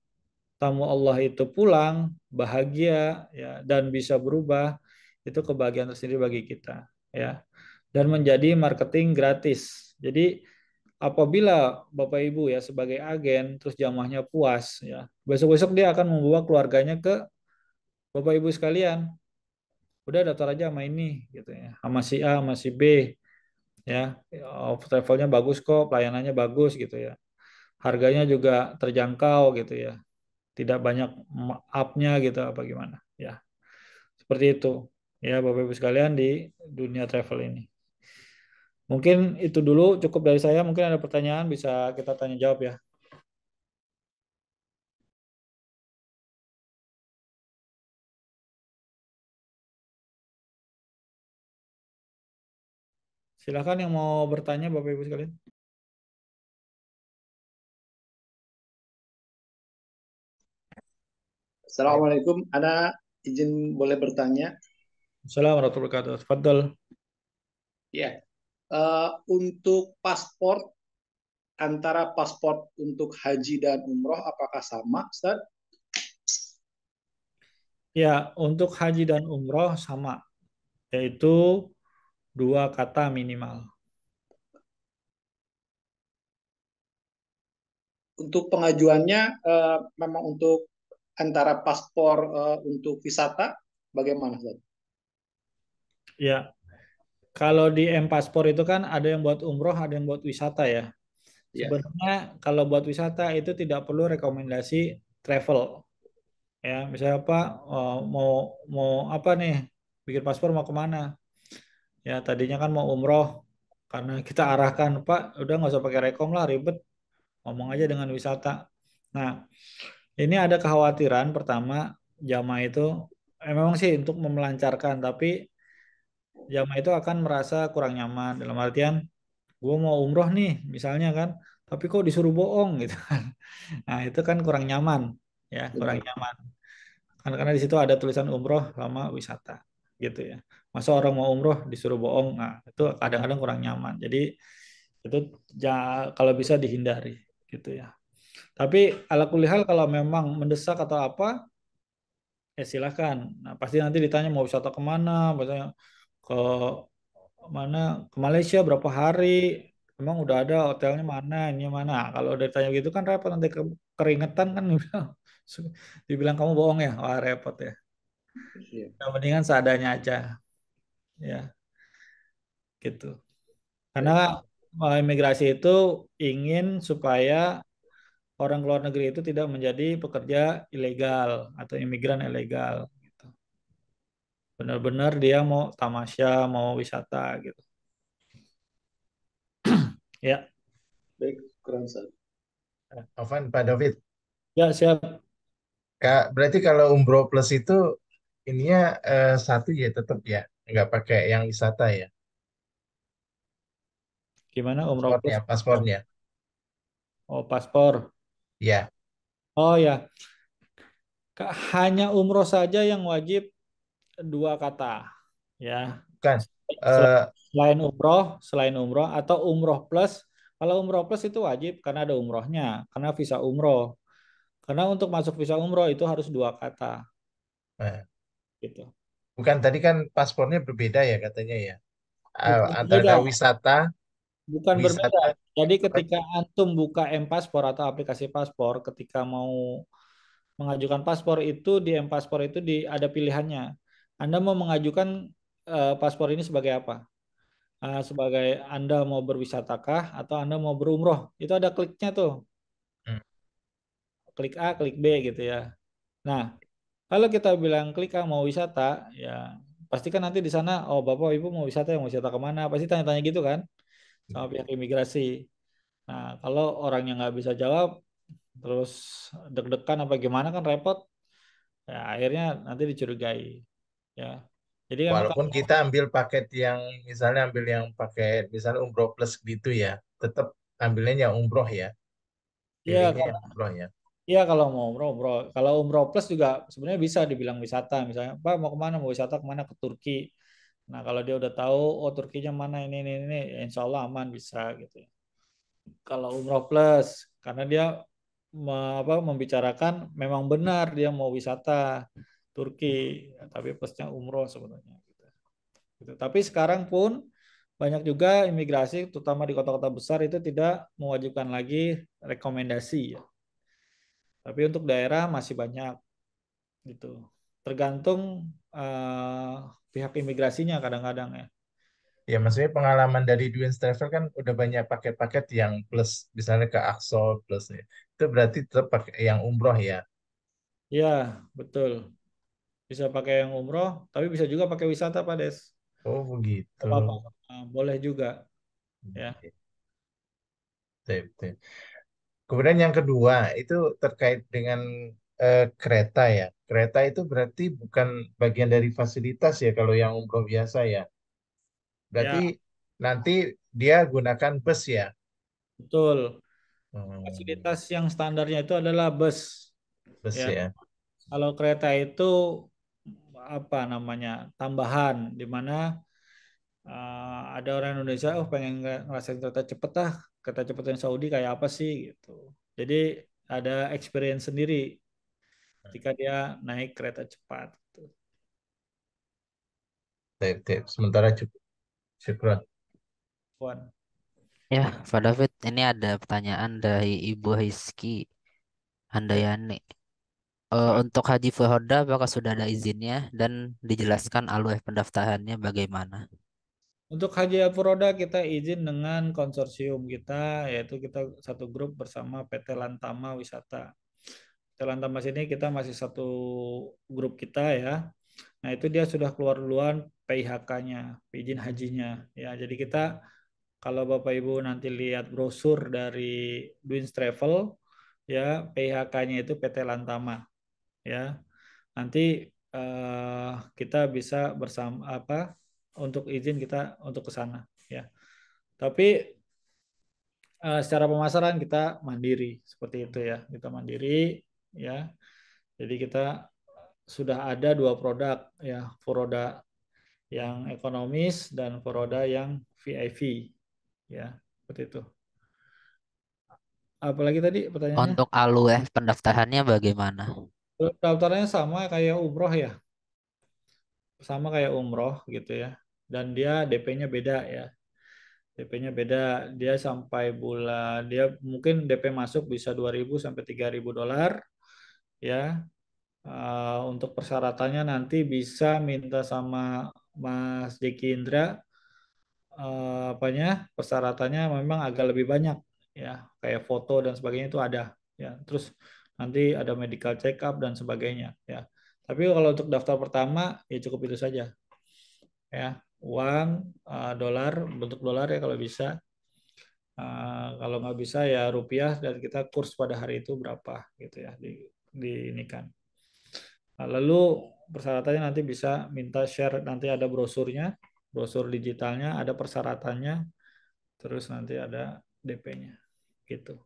S1: tamu Allah itu pulang bahagia ya dan bisa berubah, itu kebahagiaan tersendiri bagi kita ya, dan menjadi marketing gratis. Jadi apabila Bapak Ibu ya sebagai agen terus jamaahnya puas ya, besok-besok dia akan membawa keluarganya ke Bapak Ibu sekalian, udah daftar aja sama ini gitu ya, sama si A sama si B ya. Travelnya bagus kok, pelayanannya bagus gitu ya, harganya juga terjangkau gitu ya, tidak banyak up-nya gitu apa gimana ya. Seperti itu ya Bapak Ibu sekalian di dunia travel ini. Mungkin itu dulu cukup dari saya. Mungkin ada pertanyaan bisa kita tanya jawab ya. Silakan yang mau bertanya Bapak Ibu sekalian.
S3: Assalamualaikum, ada izin boleh bertanya?
S1: Assalamualaikum warahmatullahi wabarakatuh. Tafadhol.
S3: Ya, untuk paspor antara paspor untuk haji dan umroh apakah sama, Ustaz?
S1: Ya, untuk haji dan umroh sama, yaitu 2 kata minimal.
S3: Untuk pengajuannya memang untuk antara paspor untuk wisata bagaimana, Ustaz?
S1: Ya, kalau di M-Paspor itu kan ada yang buat umroh, ada yang buat wisata ya.
S3: Ya,
S1: Sebenarnya kalau buat wisata itu tidak perlu rekomendasi travel. Ya, misalnya apa, mau mau apa nih, bikin paspor mau kemana? Ya, tadinya kan mau umroh, karena kita arahkan, Pak, udah nggak usah pakai rekom lah, ribet, ngomong aja dengan wisata. Nah, ini ada kekhawatiran pertama, jamaah itu memang sih untuk memelancarkan, tapi jamaah itu akan merasa kurang nyaman dalam artian gue mau umroh nih misalnya kan, tapi kok disuruh bohong gitu kan. Nah, itu kan kurang nyaman ya, kurang
S3: benar.
S1: nyaman. Kan karena di situ ada tulisan umroh sama wisata gitu ya. Masa orang mau umroh disuruh bohong, nah itu kadang-kadang kurang nyaman. Jadi itu kalau bisa dihindari gitu ya. Tapi ala kulihal kalau memang mendesak atau apa, ya silakan. Nah, pasti nanti ditanya mau wisata kemana, misalnya ke mana, ke Malaysia berapa hari, emang udah ada hotelnya mana, ini mana. Kalau udah ditanya gitu kan repot, nanti keringetan kan dibilang, dibilang kamu bohong ya, wah repot ya.
S3: Ya.
S1: Yang mendingan seadanya aja ya gitu. Karena
S3: Baik.
S1: imigrasi itu ingin supaya orang luar negeri itu tidak menjadi pekerja ilegal atau imigran ilegal gitu. Benar-benar dia mau tamasya, mau wisata gitu. Ya,
S3: Baik, kurang Ustaz.
S4: Afan, Pak David.
S1: ya siap.
S4: Kak, berarti kalau Umroh Plus itu ininya satu ya tetap ya, nggak pakai yang wisata ya,
S1: Gimana umroh plus?
S4: paspornya, paspornya.
S1: Oh, paspor.
S4: Ya,
S1: Oh ya, hanya umroh saja yang wajib 2 kata. Ya,
S4: bukan.
S1: Sel-
S4: Eh,
S1: selain umroh atau umroh plus. Kalau umroh plus itu wajib karena ada umrohnya, karena visa umroh. Karena untuk masuk visa umroh itu harus 2 kata,
S4: eh,
S1: gitu.
S4: bukan tadi kan paspornya berbeda ya katanya ya.
S1: Bukan
S4: Antara
S1: beda,
S4: wisata
S1: Bukan berbeda.
S4: wisata
S1: Jadi
S4: apa?
S1: ketika antum buka M-Paspor atau aplikasi paspor, ketika mau mengajukan paspor itu di M-Paspor itu ada pilihannya. Anda mau mengajukan paspor ini sebagai apa? Sebagai Anda mau berwisatakah atau Anda mau berumroh? Itu ada kliknya tuh.
S4: Hmm.
S1: Klik A, klik B gitu ya. Nah, kalau kita bilang klik A mau wisata, ya pasti kan nanti di sana, oh Bapak Ibu mau wisata, yang mau wisata kemana? Pasti tanya-tanya gitu kan sama pihak imigrasi. Nah, kalau orang yang nggak bisa jawab, terus deg-degan apa gimana kan repot, ya akhirnya nanti dicurigai. Ya, jadi memang
S4: Walaupun kita ambil paket yang misalnya ambil yang paket misalnya umroh plus gitu ya, tetap ambilnya yang umroh ya,
S1: ya,
S4: pilihnya yang umroh ya.
S1: iya kalau mau umroh, umroh. Kalau umroh plus juga sebenarnya bisa dibilang wisata. Misalnya, Pak mau kemana? Mau wisata kemana? Ke Turki. Nah kalau dia udah tahu, oh Turkinya mana ini, ya insya Allah aman bisa gitu ya. Kalau umroh plus, karena dia membicarakan memang benar dia mau wisata Turki, ya, tapi plusnya umroh sebenarnya. Gitu. Tapi sekarang pun banyak juga imigrasi, terutama di kota-kota besar itu tidak mewajibkan lagi rekomendasi ya. Tapi untuk daerah masih banyak gitu. Tergantung eh, pihak imigrasinya kadang-kadang ya.
S4: Ya maksudnya pengalaman dari Dwayne Travel kan udah banyak paket-paket yang plus misalnya ke Axel plus ya. Itu berarti tetap pakai yang umroh ya.
S1: Iya, betul. Bisa pakai yang umroh, tapi bisa juga pakai wisata, Pak Des.
S4: Oh
S1: Nggak apa-apa.
S4: begitu.
S1: Boleh juga ya.
S4: Sip, sip. Kemudian yang kedua itu terkait dengan kereta ya. Kereta itu berarti bukan bagian dari fasilitas ya kalau yang umroh biasa ya. Berarti
S1: Ya,
S4: nanti dia gunakan bus ya.
S1: betul.
S4: Hmm,
S1: Fasilitas yang standarnya itu adalah bus
S4: bus
S1: ya.
S4: ya.
S1: Kalau kereta itu apa namanya? Tambahan di mana ada orang Indonesia oh pengen ngerasain kereta cepet ah, kereta cepet yang Saudi kayak apa sih gitu. Jadi ada experience sendiri ketika dia naik kereta cepat gitu.
S4: Sip, sip. Sementara cukup. Syukron.
S1: Puan.
S5: Ya, Pak David, ini ada pertanyaan dari Ibu Rizky
S1: Ya.
S5: Handayani.
S1: Silakan.
S5: Untuk Haji Fuhoda, apakah sudah ada izinnya dan dijelaskan alur pendaftarannya bagaimana?
S1: Untuk Haji Alfuroda kita izin dengan konsorsium kita, yaitu kita satu grup bersama PT Lantama Wisata. PT Lantama sini kita masih satu grup kita ya. Nah itu dia sudah keluar duluan PIHK-nya, izin hajinya. Ya, jadi kita kalau Bapak Ibu nanti lihat brosur dari Dwins Travel, ya PIHK-nya itu PT Lantama. Ya, nanti kita bisa bersama apa untuk izin kita untuk ke sana. Ya. Tapi secara pemasaran kita mandiri seperti itu ya. Kita mandiri ya. Jadi kita sudah ada dua produk ya, Furoda yang ekonomis dan Furoda yang VIP ya. Seperti itu. Apalagi tadi pertanyaannya?
S5: Untuk alur pendaftarannya bagaimana?
S1: Daftarnya sama kayak umroh ya. Sama kayak umroh gitu ya. Dan dia DP-nya beda ya. DP-nya beda. Dia sampai bulan dia mungkin DP masuk bisa 2.000 sampai 3.000 dolar ya. Untuk persyaratannya nanti bisa minta sama Mas Deki Indra apanya persyaratannya memang agak lebih banyak ya kayak foto dan sebagainya itu ada ya terus nanti ada medical check up dan sebagainya ya tapi kalau untuk daftar pertama ya cukup itu saja ya uang dolar bentuk dolar ya kalau bisa. Kalau nggak bisa ya rupiah dan kita kurs pada hari itu berapa gitu ya di ini kan. Nah, lalu persyaratannya nanti bisa minta share, nanti ada brosurnya, brosur digitalnya, ada persyaratannya, terus nanti ada DP-nya. Gitu.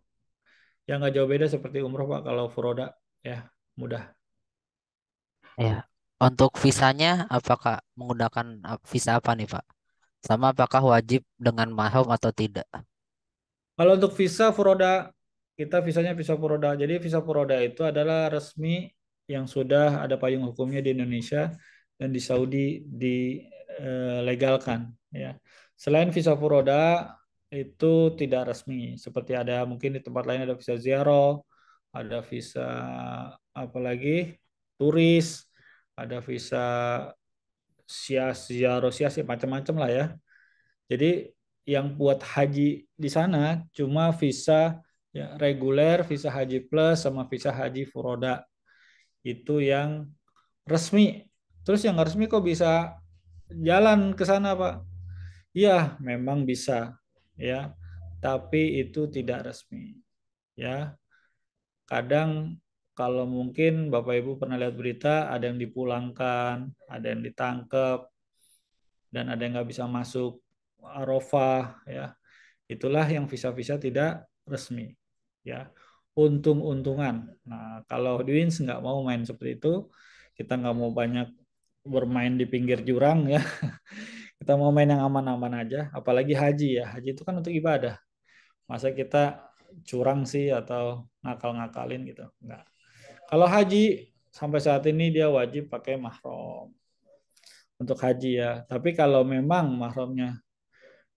S1: Yang nggak jauh beda seperti umroh Pak, kalau Furoda ya mudah.
S5: Ya, untuk visanya apakah menggunakan visa apa nih, Pak? Sama apakah wajib dengan mahram atau tidak?
S1: Kalau untuk visa Furoda, kita visanya visa Furoda. Jadi visa Furoda itu adalah resmi yang sudah ada payung hukumnya di Indonesia dan di Saudi dilegalkan. Ya. Selain visa Furoda, itu tidak resmi. Seperti ada mungkin di tempat lain ada visa ziarah, ada visa apa lagi turis, ada visa ziarah sias macam-macam lah ya. Jadi yang buat haji di sana cuma visa ya, reguler, visa haji plus sama visa haji furoda itu yang resmi. Terus yang nggak resmi kok bisa jalan ke sana, Pak? Iya, memang bisa ya. Tapi itu tidak resmi ya. Kadang kalau mungkin Bapak Ibu pernah lihat berita ada yang dipulangkan, ada yang ditangkap dan ada yang nggak bisa masuk Arafah ya. Itulah yang visa-visa tidak resmi ya. Untung-untungan. Nah, kalau Dwins nggak mau main seperti itu, kita nggak mau banyak bermain di pinggir jurang ya. Kita mau main yang aman-aman aja. Apalagi haji ya. Haji itu kan untuk ibadah. Masa kita curang sih atau ngakal-ngakalin gitu. Enggak. Kalau haji sampai saat ini dia wajib pakai mahram untuk haji ya. Tapi kalau memang mahramnya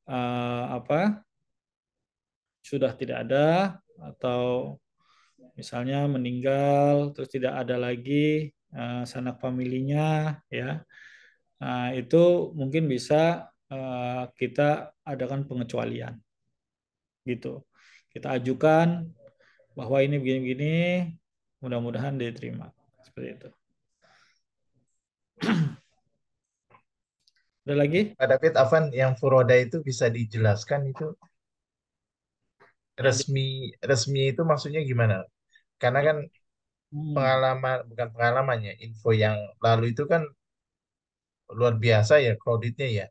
S1: apa sudah tidak ada atau misalnya meninggal terus tidak ada lagi sanak familinya ya. Nah, itu mungkin bisa kita adakan pengecualian gitu. Kita ajukan bahwa ini begini-begini, mudah-mudahan diterima. Seperti itu. Ada lagi?
S4: Pak David, Afan, yang furoda itu bisa dijelaskan itu
S1: Yang di,
S4: resmi resmi itu maksudnya gimana? Karena kan
S1: hmm,
S4: pengalaman bukan pengalamannya, info yang lalu itu kan luar biasa ya kreditnya ya.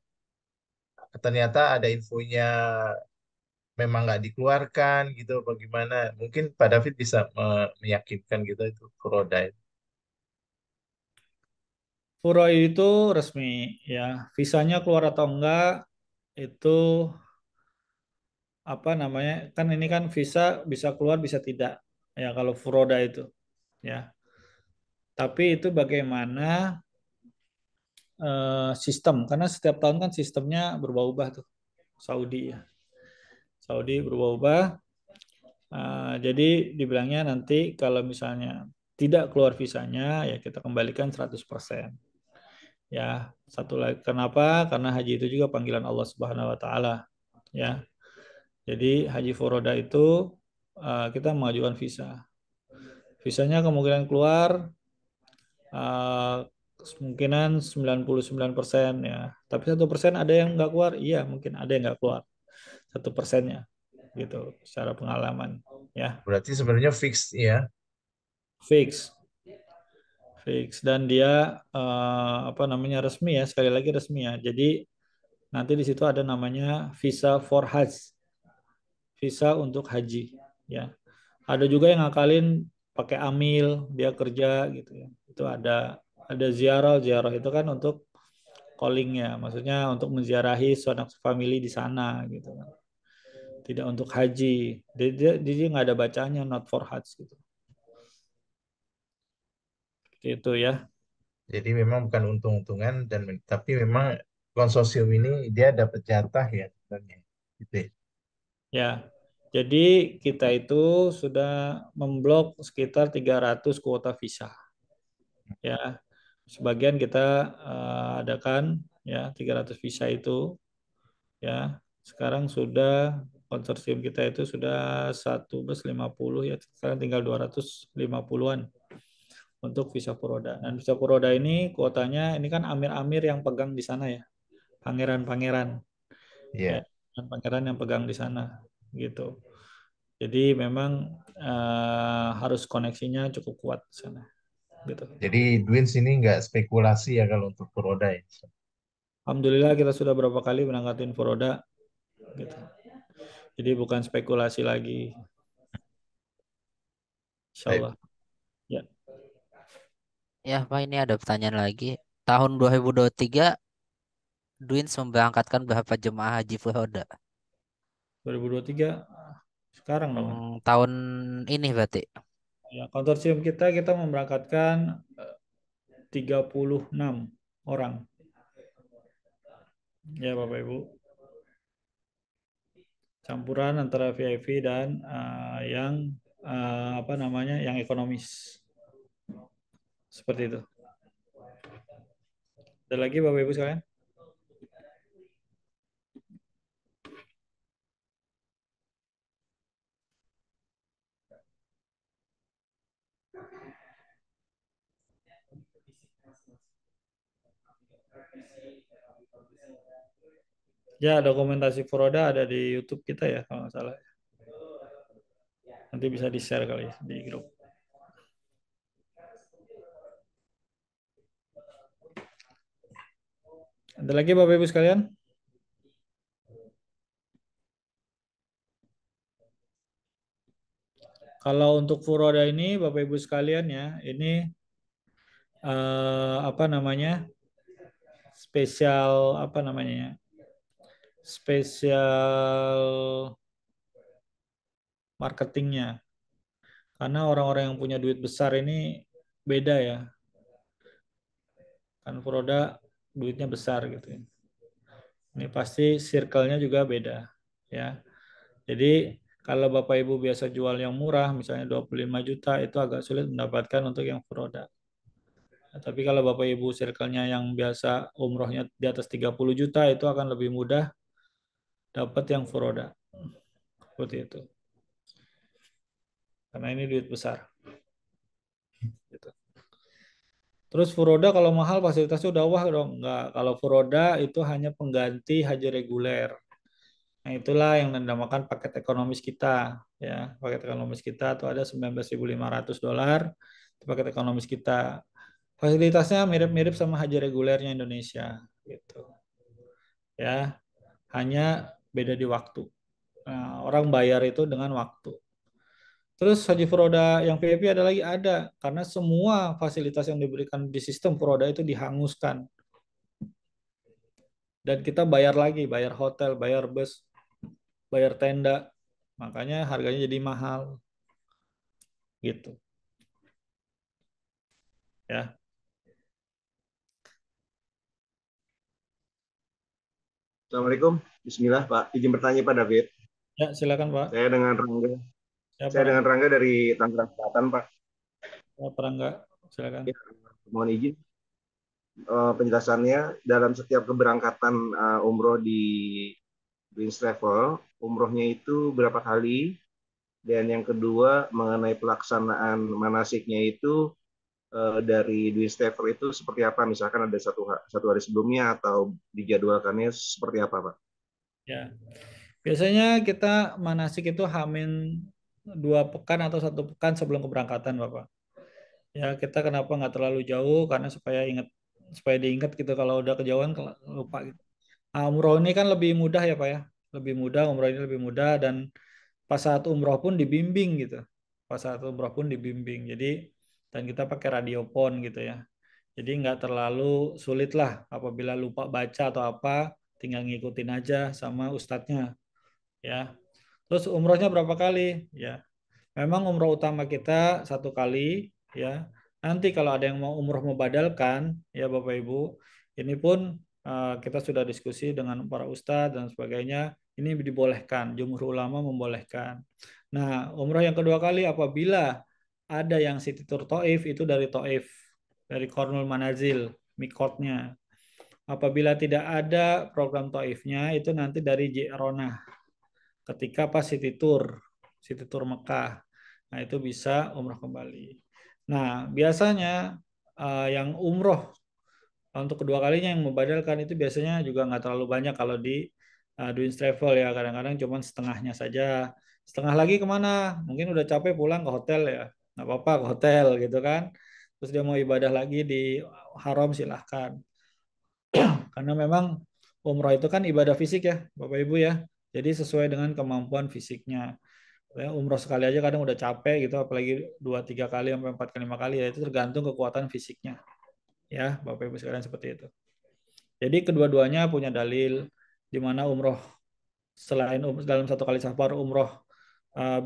S4: Ternyata ada infonya memang nggak dikeluarkan gitu bagaimana? Mungkin Pak David bisa meyakinkan gitu itu furoda itu.
S1: Furoi itu resmi ya. Visanya keluar atau enggak itu apa namanya? Kan ini kan visa bisa keluar bisa tidak. Ya kalau furoda itu ya. Tapi itu bagaimana sistem karena setiap tahun kan sistemnya berubah-ubah tuh. Saudi ya. Saudi berubah-ubah. Jadi dibilangnya nanti kalau misalnya tidak keluar visanya ya kita kembalikan 100%. Ya, satu lagi kenapa? Karena haji itu juga panggilan Allah Subhanahu wa taala, ya. Jadi haji furoda itu kita mengajukan visa. Visanya kemungkinan keluar uh, kemungkinan 99% ya. Tapi 1% ada yang nggak keluar, iya mungkin ada yang nggak keluar 1%-nya gitu secara pengalaman ya.
S4: Berarti sebenarnya fix ya.
S1: Fix fix dan dia apa namanya resmi ya sekali lagi resmi ya jadi nanti di situ ada namanya visa for Hajj visa untuk haji ya ada juga yang ngakalin pakai amil dia kerja gitu ya itu ada ziarah ziarah itu kan untuk calling ya maksudnya untuk menziarahi sanak family di sana gitu kan tidak untuk haji dia nggak ada bacanya not for Hajj gitu itu ya.
S4: Jadi memang bukan untung-untungan dan tapi memang konsorsium ini dia dapat jatah ya sebenarnya. Gitu ya.
S1: Ya, jadi kita itu sudah memblok sekitar 300 kuota visa. Ya, sebagian kita adakan ya 300 visa itu. Ya, sekarang sudah konsorsium kita itu sudah 150 ya, sekarang tinggal 250-an untuk visa Puroda. Dan visa Puroda ini kuotanya ini kan amir-amir yang pegang di sana ya, pangeran-pangeran ya,
S4: Iya.
S1: pangeran yang pegang di sana gitu. Jadi memang harus koneksinya cukup kuat di sana, gitu.
S4: Jadi Dwins ini nggak spekulasi ya kalau untuk furoda ya.
S1: Alhamdulillah kita sudah berapa kali berangkatin Furoda, gitu. Jadi bukan spekulasi lagi, Insya
S4: Baik.
S1: Allah. Ya,
S5: Ya, Pak, ini ada pertanyaan lagi. Tahun 2023, Dwins memberangkatkan berapa jemaah haji furoda?
S1: 2023 sekarang dong.
S5: Tahun ini berarti.
S1: Ya, konsorsium kita memberangkatkan 36 orang. Ya Bapak Ibu. Campuran antara VIP dan yang apa namanya, yang ekonomis. Seperti itu. Ada lagi Bapak Ibu sekalian? Ya, dokumentasi Furoda ada di YouTube kita ya kalau nggak salah. Nanti bisa di-share kali ya di grup. Ada lagi Bapak Ibu sekalian? Kalau untuk Furoda ini Bapak Ibu sekalian ya, ini apa namanya? Spesial apa namanya ya? Spesial marketingnya. Karena orang-orang yang punya duit besar ini beda ya. Kan Furoda duitnya besar gitu ya. Ini pasti circle-nya juga beda ya. Jadi kalau Bapak Ibu biasa jual yang murah misalnya 25 juta itu agak sulit mendapatkan untuk yang Furoda. Nah, tapi kalau Bapak Ibu circle-nya yang biasa umrohnya di atas 30 juta itu akan lebih mudah dapat yang Furoda. Seperti itu. Karena ini duit besar. Gitu. Terus Furoda kalau mahal fasilitasnya udah wah dong. Enggak. Kalau Furoda itu hanya pengganti haji reguler. Nah, itulah yang dinamakan paket ekonomis kita. Ya, paket ekonomis kita tuh ada $19.500 itu paket ekonomis kita. Fasilitasnya mirip-mirip sama haji regulernya Indonesia gitu. Ya, hanya beda di waktu. Nah, orang bayar itu dengan waktu. Terus haji Furoda yang VIP ada lagi ada karena semua fasilitas yang diberikan di sistem Furoda itu dihanguskan. Dan kita bayar lagi, bayar hotel, bayar bus, bayar tenda. Makanya harganya jadi mahal. Gitu. Ya.
S6: Assalamualaikum. Bismillah, Pak. Izin bertanya Pak David.
S1: Ya, silakan Pak.
S6: Saya dengan Rangga.
S1: Ya,
S6: Saya
S1: Pak
S6: dengan Rangga dari Tangerang Selatan, Pak.
S1: Ya, Perangga, silakan.
S6: Ya, mohon izin penjelasannya dalam setiap keberangkatan umroh di Dreams Travel, umrohnya itu berapa kali? Dan yang kedua mengenai pelaksanaan manasiknya itu dari Dreams Travel itu seperti apa? Misalkan ada satu hari sebelumnya atau dijadwalkannya seperti apa, Pak?
S1: Ya, biasanya kita manasik itu Hamin 2 pekan atau 1 pekan sebelum keberangkatan, Bapak. Ya, kita kenapa nggak terlalu jauh karena supaya diingat gitu kalau udah kejauhan lupa gitu. Nah, umroh ini kan lebih mudah ya Pak ya, lebih mudah, umroh ini lebih mudah dan pas saat umroh pun dibimbing gitu, pas saat umroh pun dibimbing. Jadi dan kita pakai radio phone gitu ya. Jadi nggak terlalu sulit lah apabila lupa baca atau apa, tinggal ngikutin aja sama ustadznya ya. Terus umrohnya berapa kali? Ya, memang umroh utama kita 1 kali ya. Nanti kalau ada yang mau umroh membadalkan ya Bapak Ibu, ini pun kita sudah diskusi dengan para ustadz dan sebagainya. Ini dibolehkan, jumhur ulama membolehkan. Nah, umroh yang kedua kali apabila ada yang City Tour Taif itu dari Taif, dari Kornul Manazil, mikotnya. Apabila tidak ada program Taifnya itu nanti dari Ji'ronah ketika pas City Tour Mekah. Nah, itu bisa umroh kembali. Nah, biasanya yang umroh untuk kedua kalinya yang membadalkan itu biasanya juga nggak terlalu banyak kalau di Duins Travel ya. Kadang-kadang cuma setengahnya saja. Setengah lagi kemana? Mungkin udah capek pulang ke hotel ya. Nggak apa-apa ke hotel gitu kan. Terus dia mau ibadah lagi di haram silahkan. Karena memang umroh itu kan ibadah fisik ya, Bapak Ibu ya. Jadi sesuai dengan kemampuan fisiknya. Ya, umroh sekali aja kadang udah capek gitu, apalagi 2-3 kali sampai 4-5 kali ya itu tergantung kekuatan fisiknya. Ya, Bapak Ibu sekalian seperti itu. Jadi kedua-duanya punya dalil di mana umroh selain dalam 1 kali safar umroh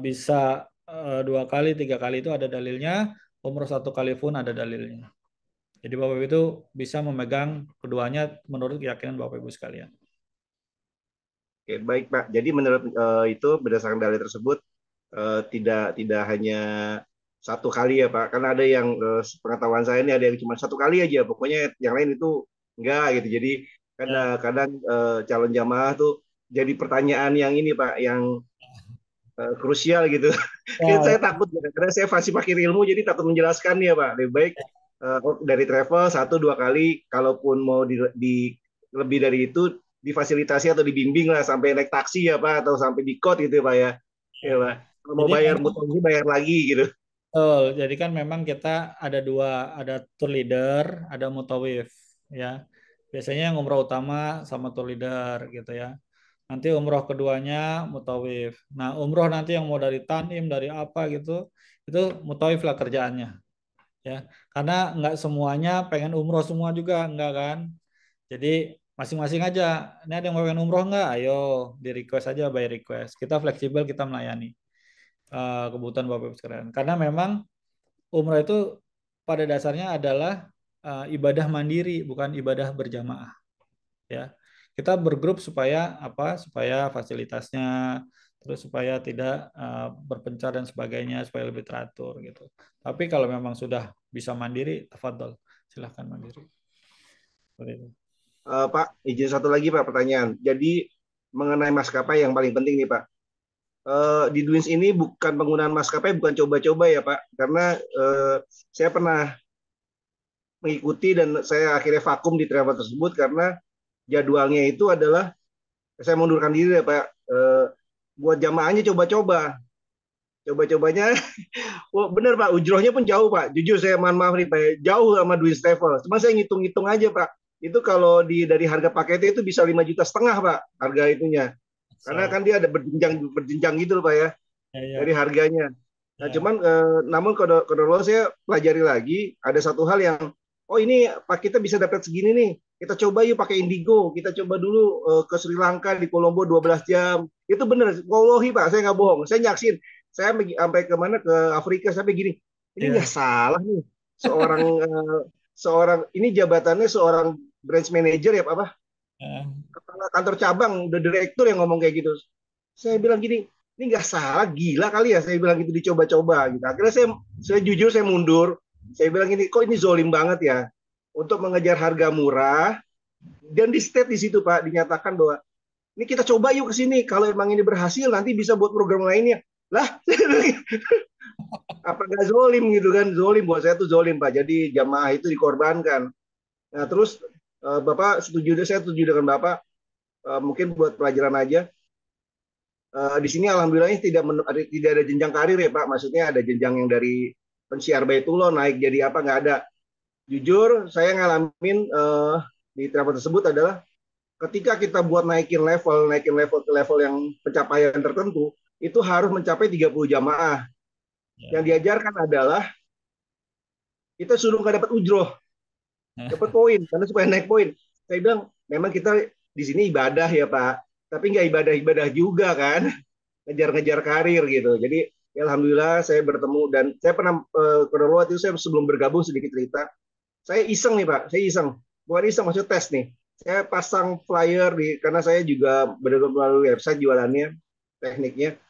S1: bisa 2 kali, 3 kali itu ada dalilnya, umroh 1 kali pun ada dalilnya. Jadi Bapak Ibu itu bisa memegang keduanya menurut keyakinan Bapak Ibu sekalian.
S6: Oke, baik Pak. Jadi menurut itu berdasarkan dalil tersebut tidak hanya satu kali ya Pak. Karena ada yang pengetahuan saya ini ada yang cuma satu kali aja. Pokoknya yang lain itu enggak gitu. Jadi
S1: Ya,
S6: kadang calon jamaah tuh jadi pertanyaan yang ini Pak, yang krusial gitu.
S1: ya,
S6: Saya
S1: ya.
S6: takut karena saya masih pakai ilmu jadi takut menjelaskan ya Pak. Lebih baik dari travel satu dua kali, kalaupun mau lebih dari itu difasilitasi atau dibimbing lah sampai naik taksi ya Pak, atau sampai di kot gitu ya Pak ya. Ya Pak. Kalau mau
S1: Jadi
S6: bayar
S1: memang
S6: mutasi bayar lagi gitu.
S1: betul. Jadi kan memang kita ada dua, ada tour leader, ada mutawif, ya. Biasanya yang umroh utama sama tour leader gitu ya. Nanti umroh keduanya mutawif. Nah, umroh nanti yang mau dari Tanim, dari apa gitu, itu mutawif lah kerjaannya, ya. Karena nggak semuanya pengen umroh semua juga, nggak kan. Jadi masing-masing aja. Ini ada yang mau pengen umroh nggak? Ayo, di request aja by request. Kita fleksibel, kita melayani kebutuhan Bapak Ibu sekalian. Karena memang umroh itu pada dasarnya adalah ibadah mandiri, bukan ibadah berjamaah, ya. Kita bergrup supaya apa? Supaya fasilitasnya, terus supaya tidak berpencar dan sebagainya, supaya lebih teratur gitu. Tapi kalau memang sudah bisa mandiri, tafadhol, silahkan mandiri. Seperti itu.
S6: Pak, izin satu lagi Pak pertanyaan. Jadi mengenai maskapai yang paling penting nih Pak. Di Dwins ini bukan penggunaan maskapai, bukan coba-coba ya Pak. Karena saya pernah mengikuti dan saya akhirnya vakum di travel tersebut karena jadwalnya itu adalah, saya mundurkan diri ya Pak. Buat jamaahnya coba-coba. Coba-cobanya, oh bener Pak, ujrohnya pun jauh Pak. Jujur saya mohon maaf nih Pak, jauh sama Dwins Travel. Cuma saya ngitung-ngitung aja Pak. Itu kalau dari harga paketnya itu bisa 5,5 juta Pak harga itunya. Karena
S1: So,
S6: kan dia ada berjenjang gitu loh Pak ya,
S1: ya,
S6: dari
S1: ya,
S6: harganya. Nah,
S1: ya.
S6: cuman namun kalau saya pelajari lagi, ada satu hal yang, oh ini Pak kita bisa dapat segini nih. Kita coba yuk pakai Indigo. Kita coba dulu ke Sri Lanka di Kolombo 12 jam. Itu bener. Wallahi Pak, saya nggak bohong. Saya nyaksin. Saya sampai kemana, ke Afrika sampai gini. Ini nggak
S1: Ya.
S6: salah nih. Seorang seorang ini jabatannya seorang branch manager ya Pak, apa?
S1: Ya.
S6: Kepala kantor cabang, udah direktur yang ngomong kayak gitu. Saya bilang gini, ini nggak salah, gila kali ya, saya bilang gitu, dicoba-coba gitu. Akhirnya saya jujur, saya mundur. Saya bilang ini, kok ini zolim banget ya, untuk mengejar harga murah. Dan di state di situ Pak dinyatakan bahwa ini kita coba yuk ke sini, kalau emang ini berhasil nanti bisa buat program lainnya. Lah, apa nggak zolim gitu kan? Zolim, buat saya tuh zolim Pak. Jadi jamaah itu dikorbankan. Nah terus Bapak setuju, saya setuju dengan Bapak. Mungkin buat pelajaran aja. Di sini alhamdulillahnya tidak ada jenjang karir ya Pak. Maksudnya ada jenjang yang dari pensiar Baitullah naik jadi apa, nggak ada. Jujur saya ngalamin di travel tersebut adalah ketika kita buat naikin level ke level yang pencapaian tertentu, itu harus mencapai 30 jamaah. Yang
S1: Ya.
S6: diajarkan adalah kita suruh nggak dapat ujroh, dapat poin, karena supaya naik poin. Saya bilang memang kita di sini ibadah ya Pak, tapi nggak ibadah-ibadah juga kan, ngejar-ngejar karir gitu. Jadi ya alhamdulillah saya bertemu, dan saya pernah waktu itu saya sebelum bergabung sedikit cerita. Saya iseng nih Pak, saya iseng. Bukan iseng, maksud tes nih. Saya pasang flyer karena saya juga berdagang melalui website jualannya, tekniknya.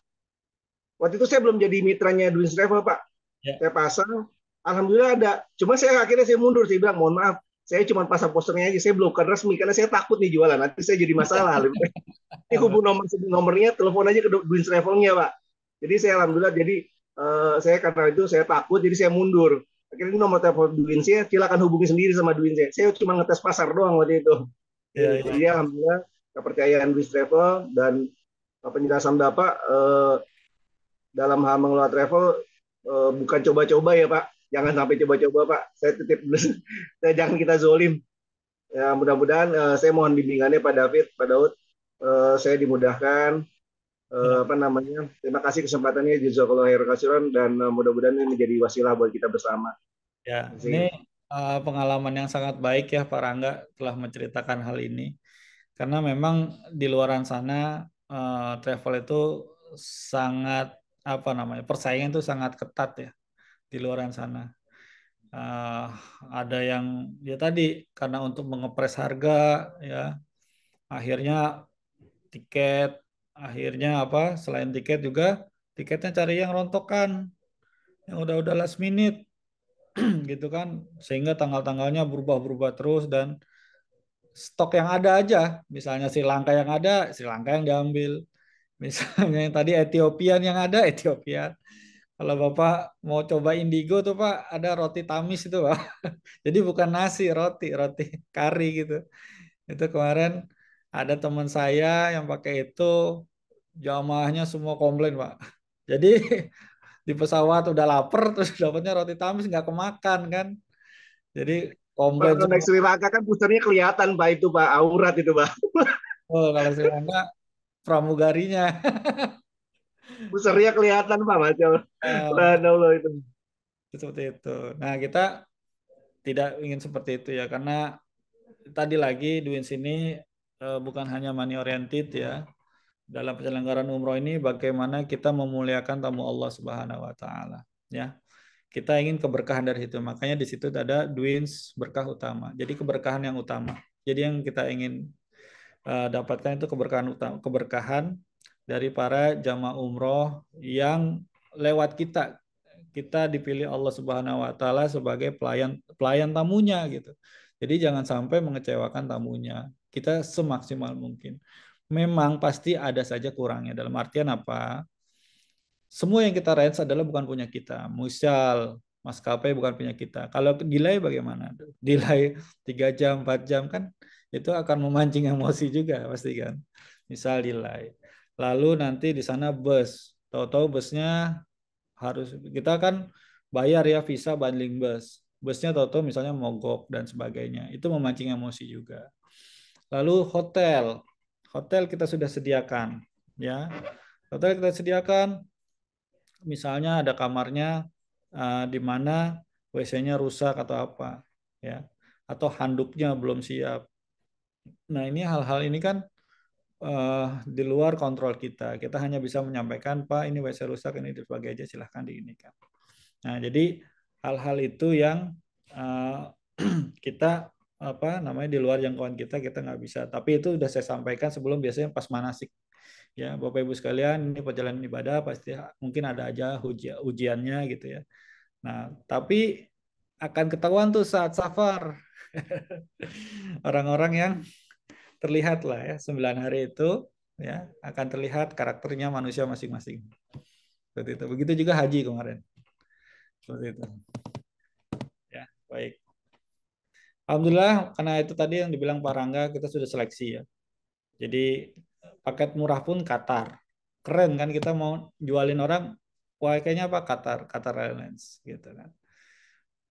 S6: Waktu itu saya belum jadi mitranya Dwins Travel Pak.
S1: Ya.
S6: Saya pasang, alhamdulillah ada. Cuma akhirnya saya mundur, saya bilang mohon maaf, saya cuma pasang posternya aja, saya belum resmi karena saya takut nih jualan, nanti saya jadi masalah. Ini hubung nomornya, telepon aja ke Dwins Travelnya Pak. Jadi saya alhamdulillah, jadi saya karena itu saya takut, jadi saya mundur. Akhirnya ini nomor telepon Dwins ya, silakan hubungi sendiri sama Dwins ya. Saya cuma ngetes pasar doang waktu itu.
S1: Ya,
S6: Jadi
S1: ya.
S6: alhamdulillah kepercayaan Dwins Travel dan penjelasan Bapak dalam hal mengelola travel bukan coba-coba ya Pak. Jangan sampai coba-coba Pak. Saya titip, jangan kita zolim. Ya, mudah-mudahan saya mohon bimbingannya Pak David, Pak Daud. Saya dimudahkan.
S1: Ya.
S6: Apa namanya? Terima kasih kesempatannya, jazakallahu khairan kasiran, dan mudah-mudahan ini menjadi wasilah buat kita bersama.
S1: Ya,
S6: Terima
S1: ini
S6: kasih.
S1: pengalaman yang sangat baik ya Pak Rangga telah menceritakan hal ini. Karena memang di luaran sana travel itu sangat apa namanya, persaingan itu sangat ketat ya di luaran sana. Eh, ada yang ya tadi karena untuk mengepres harga ya akhirnya tiket. Akhirnya apa? Selain tiket juga tiketnya cari yang rontokan, yang udah last minute gitu kan. Sehingga tanggal-tanggalnya berubah-berubah terus dan stok yang ada aja. Misalnya Sri Lanka yang ada, Sri Lanka yang diambil. Misalnya yang tadi Etiopian yang ada, Ethiopia. Kalau Bapak mau coba Indigo tuh Pak, ada roti tamis itu Pak. Jadi bukan nasi, roti kari gitu. Itu kemarin ada teman saya yang pakai itu, jamaahnya semua komplain Pak. Jadi di pesawat udah lapar terus dapatnya roti tamis nggak kemakan kan. Jadi
S6: Pak,
S1: komplain
S6: kalau naik
S1: semua.
S6: Sri Lanka kan pusternya kelihatan Pak itu Pak, aurat itu Pak.
S1: Oh, kalau Sri Lanka pramugarinya.
S6: Pusternya kelihatan Pak, Masya Allah. Allah itu.
S1: Seperti itu. Nah, kita tidak ingin seperti itu ya, karena tadi lagi Duin sini bukan hanya money oriented ya. Dalam penyelenggaraan umroh ini bagaimana kita memuliakan tamu Allah Subhanahu wa taala ya. Kita ingin keberkahan dari situ. Makanya di situ ada Duins berkah utama. Jadi keberkahan yang utama. Jadi yang kita ingin dapatkan itu keberkahan utama, keberkahan dari para jamaah umroh yang lewat kita. Kita dipilih Allah Subhanahu wa taala sebagai pelayan tamunya gitu. Jadi jangan sampai mengecewakan tamunya. Kita semaksimal mungkin. Memang pasti ada saja kurangnya. Dalam artian apa? Semua yang kita range adalah bukan punya kita. Misal maskapai bukan punya kita. Kalau delay bagaimana? Delay 3 jam, 4 jam kan itu akan memancing emosi juga pasti kan. Misal delay. Lalu nanti di sana bus. Tahu-tahu busnya harus kita kan bayar ya visa bundling bus. Busnya tahu-tahu misalnya mogok dan sebagainya. Itu memancing emosi juga. Lalu hotel. Hotel kita sudah sediakan ya. Hotel kita sediakan, misalnya ada kamarnya di mana WC-nya rusak atau apa ya, atau handuknya belum siap. Nah, ini hal-hal ini kan di luar kontrol kita. Kita hanya bisa menyampaikan, Pak, ini WC rusak, ini sebagai aja silahkan diinikan. Nah, jadi hal-hal itu yang kita apa namanya di luar jangkauan kita nggak bisa. Tapi itu sudah saya sampaikan sebelum, biasanya pas manasik. Ya, Bapak Ibu sekalian, ini perjalanan ibadah pasti mungkin ada aja ujiannya gitu ya. Nah, tapi akan ketahuan tuh saat safar. Orang-orang yang terlihat lah ya, 9 hari itu ya akan terlihat karakternya manusia masing-masing. Seperti itu. Begitu juga haji kemarin. Seperti itu. Ya, baik. Alhamdulillah, karena itu tadi yang dibilang Pak Rangga, kita sudah seleksi ya. Jadi paket murah pun Qatar. Keren kan, kita mau jualin orang, wah kayaknya apa Qatar Airlines gitu kan.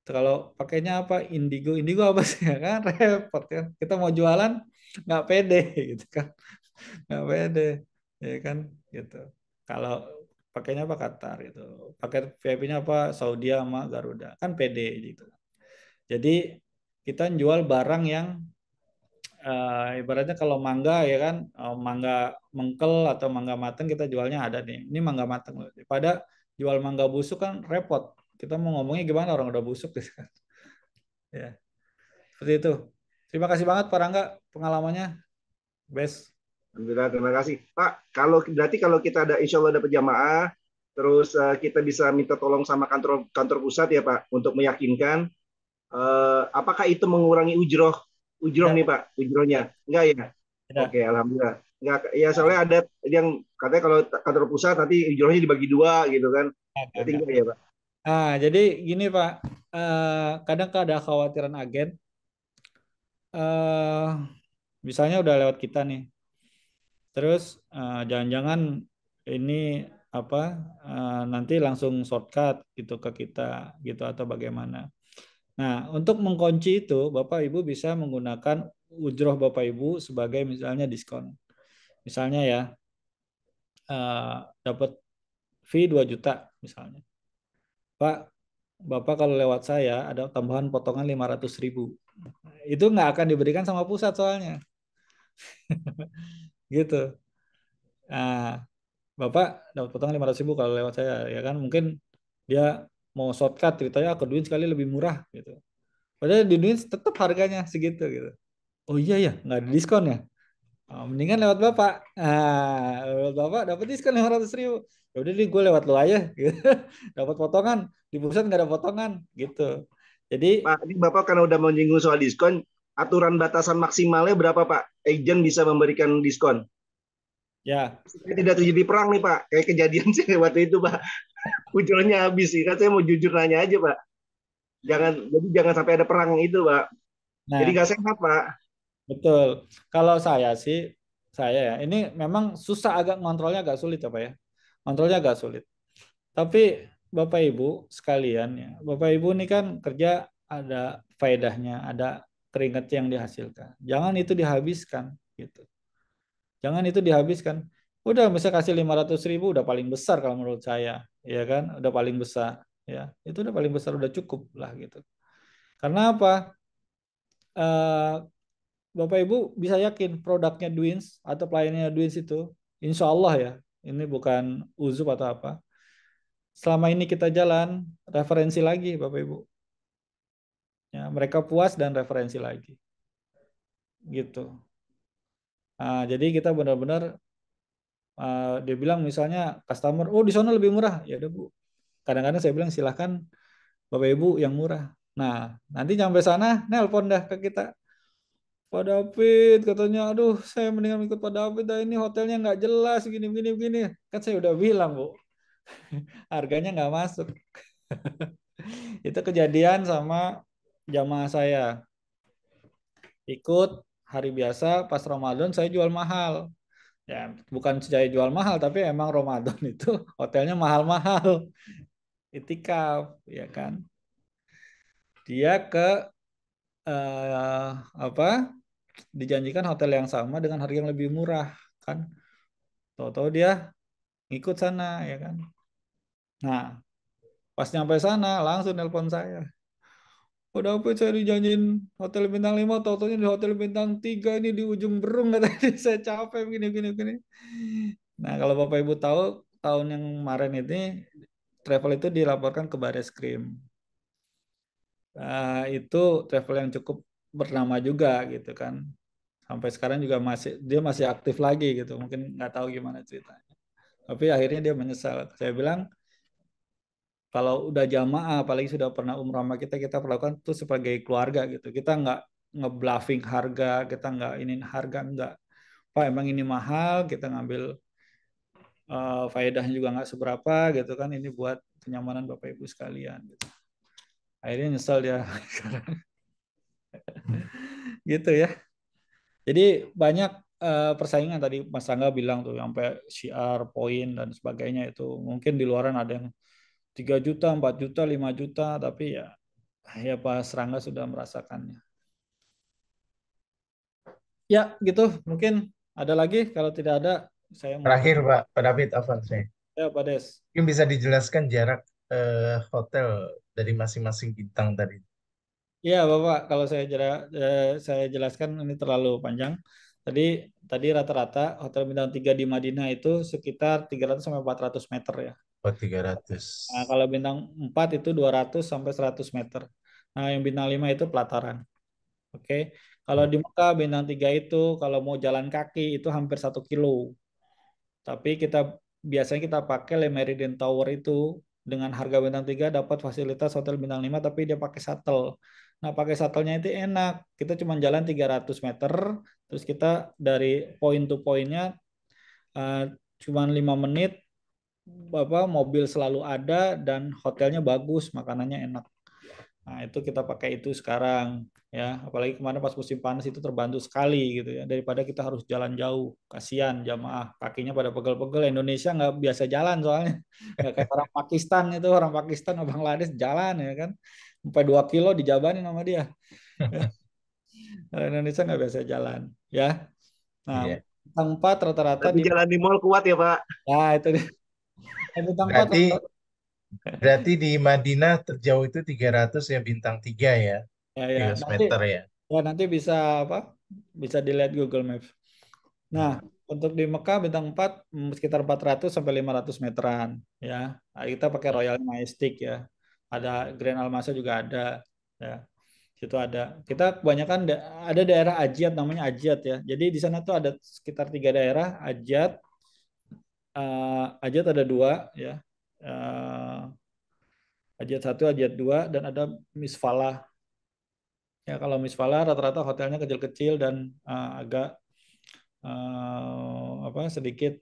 S1: Kalau pakainya apa Indigo apa sih ya kan, repot kan. Kita mau jualan nggak pede gitu kan, nggak pede ya kan gitu. Kalau pakainya apa Qatar gitu, paket VIP-nya apa Saudi sama Garuda kan pede gitu. Jadi kita jual barang yang ibaratnya kalau mangga ya kan, mangga mengkel atau mangga mateng kita jualnya ada nih. Ini mangga mateng loh. Pada jual mangga busuk kan repot. Kita mau ngomongnya gimana orang udah busuk gitu kan. Ya, seperti itu. Terima kasih banget Pak Rangga pengalamannya. Best.
S6: Alhamdulillah, terima kasih. Pak, berarti kalau kita ada insya Allah dapat jamaah, terus kita bisa minta tolong sama kantor pusat ya Pak untuk meyakinkan. Apakah itu mengurangi ujroh nih Pak, ujrohnya? Enggak ya?
S1: Tidak.
S6: Oke, alhamdulillah. Enggak, ya soalnya ada yang katanya kalau kantor pusat nanti ujrohnya dibagi 2 gitu kan. Jadi enggak ya Pak?
S1: Nah, jadi gini Pak, kadang ada kekhawatiran agen, misalnya udah lewat kita nih, terus jangan-jangan ini apa nanti langsung shortcut gitu ke kita gitu atau bagaimana. Nah, untuk mengkunci itu, Bapak Ibu bisa menggunakan ujroh Bapak Ibu sebagai misalnya diskon. Misalnya ya, dapat fee 2 juta misalnya. Pak, Bapak kalau lewat saya ada tambahan potongan 500.000. Itu nggak akan diberikan sama pusat soalnya. Gitu. Nah, Bapak dapat potongan 500.000 kalau lewat saya, ya kan? Mungkin dia mau shortcut ceritanya ke Duin sekali lebih murah gitu. Padahal di Duin tetap harganya segitu gitu. Oh iya ya, nggak ada diskon ya? Mendingan lewat Bapak. Lewat Bapak dapat diskon 500.000. Ya udah deh gue lewat lu aja gitu. Dapat potongan, di pusat nggak ada potongan gitu. Jadi
S6: Pak, ini Bapak karena udah menyinggung soal diskon, aturan batasan maksimalnya berapa Pak? Agent bisa memberikan diskon.
S1: ya
S6: Supaya tidak terjadi perang nih Pak, kayak kejadian saya waktu itu Pak. Ujungnya habis sih, kan saya mau jujur nanya aja Pak. Jangan sampai ada perang itu Pak. Jadi
S1: nah
S6: nggak sehat Pak.
S1: betul. Kalau saya ya, ini memang susah agak ngontrolnya agak sulit ya Pak ya. Kontrolnya agak sulit. Tapi Bapak Ibu sekalian ya, Bapak Ibu ini kan kerja ada faedahnya, ada keringat yang dihasilkan. Jangan itu dihabiskan gitu. Jangan itu dihabiskan. Udah bisa kasih 500.000 udah paling besar kalau menurut saya, ya kan? Udah paling besar, ya. Itu udah paling besar, udah cukup lah gitu. Karena apa? Eh, Bapak Ibu bisa yakin produknya Dwins atau pelayanannya Dwins itu, insya Allah ya, ini bukan uzub atau apa. Selama ini kita jalan, referensi lagi Bapak Ibu. Ya, mereka puas dan referensi lagi. Gitu. Nah, jadi kita benar-benar dia bilang misalnya customer, oh di sana lebih murah. Ya udah Bu. Kadang-kadang saya bilang silahkan Bapak Ibu yang murah. Nah, nanti sampai sana nelpon dah ke kita. Pak David katanya, aduh saya mendingan ikut Pak David dah, ini hotelnya nggak jelas gini gini gini. Kan saya udah bilang Bu, harganya nggak masuk. Itu kejadian sama jamaah saya. Ikut hari biasa pas Ramadan saya jual mahal. Ya, bukan saya jual mahal tapi emang Ramadan itu hotelnya mahal-mahal. Itikaf, ya kan. Dia ke apa? Dijanjikan hotel yang sama dengan harga yang lebih murah, kan. Tahu-tahu dia ngikut sana, ya kan. Nah, pas nyampe sana langsung nelpon saya. Udah apa saya dijanjin hotel bintang 5, tahu-tahunya di hotel bintang 3 ini di ujung Berung katanya. Saya capek begini gini gini. Nah, kalau Bapak Ibu tahu tahun yang kemarin ini travel itu dilaporkan ke Bareskrim. Itu travel yang cukup bernama juga gitu kan. Sampai sekarang juga masih aktif lagi gitu. Mungkin nggak tahu gimana ceritanya. Tapi akhirnya dia menyesal. Saya bilang kalau udah jamaah, apalagi sudah pernah umrah sama kita perlakukan itu sebagai keluarga gitu. Kita nggak ngebluffing harga, kita nggak inin harga, nggak. Pak emang ini mahal, kita ngambil faedahnya juga nggak seberapa gitu kan. Ini buat kenyamanan Bapak Ibu sekalian. Gitu. Akhirnya nyesel dia gitu ya. Jadi banyak persaingan tadi Mas Angga bilang tuh sampai syiar, poin dan sebagainya itu mungkin di luaran ada yang 3 juta, 4 juta, 5 juta tapi ya Pak Serangga sudah merasakannya. Ya gitu mungkin ada lagi kalau tidak ada saya mau
S4: Terakhir Pak David Avanse.
S1: ya Pak Des.
S4: Mungkin bisa dijelaskan jarak hotel dari masing-masing bintang tadi.
S1: Ya Bapak kalau saya jelaskan ini terlalu panjang. Tadi rata-rata hotel bintang 3 di Madinah itu sekitar 300 sampai 400 meter ya.
S4: Oh, 300.
S1: Nah, kalau bintang 4 itu 200 sampai 100 meter. Nah, yang bintang 5 itu pelataran. Oke. Kalau di Mekah bintang 3 itu kalau mau jalan kaki itu hampir 1 kilo. Tapi biasanya kita pakai Le Méridien Tower itu dengan harga bintang 3 dapat fasilitas hotel bintang 5 tapi dia pakai shuttle. Nah, pakai shuttle-nya itu enak. Kita cuma jalan 300 meter terus kita dari poin to poinnya uh, cuma 5 menit mobil selalu ada dan hotelnya bagus, makanannya enak. Nah, itu kita pakai itu sekarang ya. Apalagi kemarin pas musim panas itu terbantu sekali gitu ya. Daripada kita harus jalan jauh. Kasihan jamaah kakinya pada pegel-pegel. Indonesia nggak biasa jalan soalnya. Nggak kayak orang Pakistan itu, orang Pakistan atau Bangladesh jalan ya kan. Sampai 2 kilo dijabanin sama dia. Orang Indonesia nggak biasa jalan ya. Nah,
S4: Iya.
S1: tempat rata-rata
S6: Tapi jalan di mall kuat ya Pak.
S1: Nah, itu dia. Tempat
S4: Berarti di Madinah terjauh itu 300 ya bintang 3 ya.
S1: ya
S4: 300
S1: nanti
S4: meter ya.
S1: nanti bisa bisa dilihat Google Maps. Nah, untuk di Mekah bintang 4 sekitar 400 sampai 500 meteran ya. Nah, kita pakai Royal Majestic ya. Ada Grand Al Masya juga ada ya. Situ ada. Kita kebanyakan ada daerah Ajiat, namanya Ajiat ya. Jadi di sana tuh ada sekitar 3 daerah Ajiat. Ajiat ada 2 ya. Ajiat 1, Ajiat 2, dan ada Misfalah. Ya kalau Misfalah rata-rata hotelnya kecil-kecil dan agak sedikit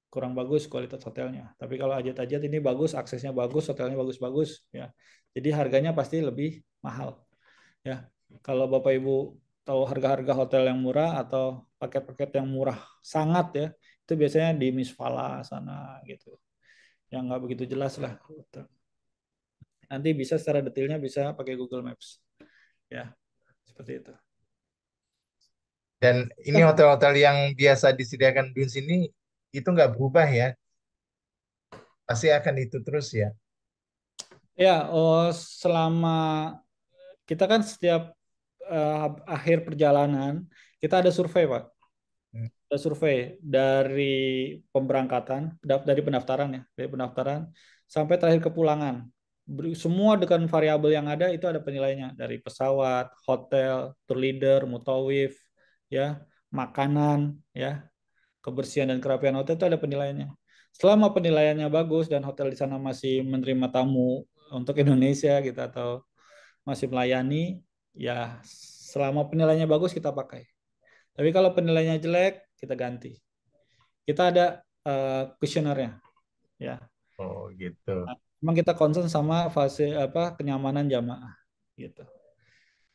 S1: kurang bagus kualitas hotelnya. Tapi kalau Ajiat-Ajiat ini bagus, aksesnya bagus, hotelnya bagus-bagus ya. Jadi harganya pasti lebih mahal ya. Kalau Bapak Ibu tahu harga-harga hotel yang murah atau paket-paket yang murah sangat ya, itu biasanya di Misfala sana gitu. Yang nggak begitu jelas lah. Nanti bisa secara detailnya bisa pakai Google Maps ya, seperti itu.
S4: Dan ini hotel-hotel yang biasa disediakan Duins ini itu nggak berubah ya, pasti akan itu terus ya.
S1: Ya, selama kita kan setiap akhir perjalanan kita ada survei, Pak. Ada survei dari pemberangkatan, dari pendaftaran ya, dari pendaftaran sampai terakhir kepulangan. Semua dengan variabel yang ada itu ada penilaiannya, dari pesawat, hotel, tour leader, mutawif, ya, makanan, ya, kebersihan dan kerapian hotel itu ada penilaiannya. Selama penilaiannya bagus dan hotel di sana masih menerima tamu untuk Indonesia gitu atau masih melayani, ya selama penilaiannya bagus kita pakai. Tapi kalau penilaiannya jelek, kita ganti. Kita ada kuesionernya, ya.
S4: Oh gitu.
S1: Memang kita concern sama fase kenyamanan jamaah, gitu.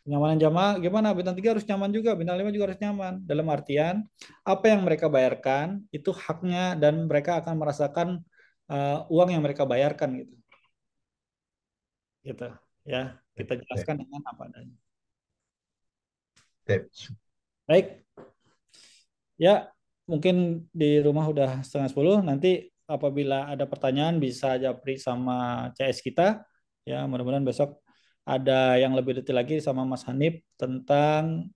S1: Kenyamanan jamaah gimana? Bintang 3 harus nyaman juga, bintang 5 juga harus nyaman. Dalam artian apa yang mereka bayarkan itu haknya dan mereka akan merasakan uang yang mereka bayarkan gitu. Gitu, ya. Kita jelaskan dengan apa adanya. Baik. Ya, mungkin di rumah udah 9:30. Nanti apabila ada pertanyaan bisa japri sama CS kita. Ya, mudah-mudahan besok ada yang lebih detail lagi sama Mas Hanif tentang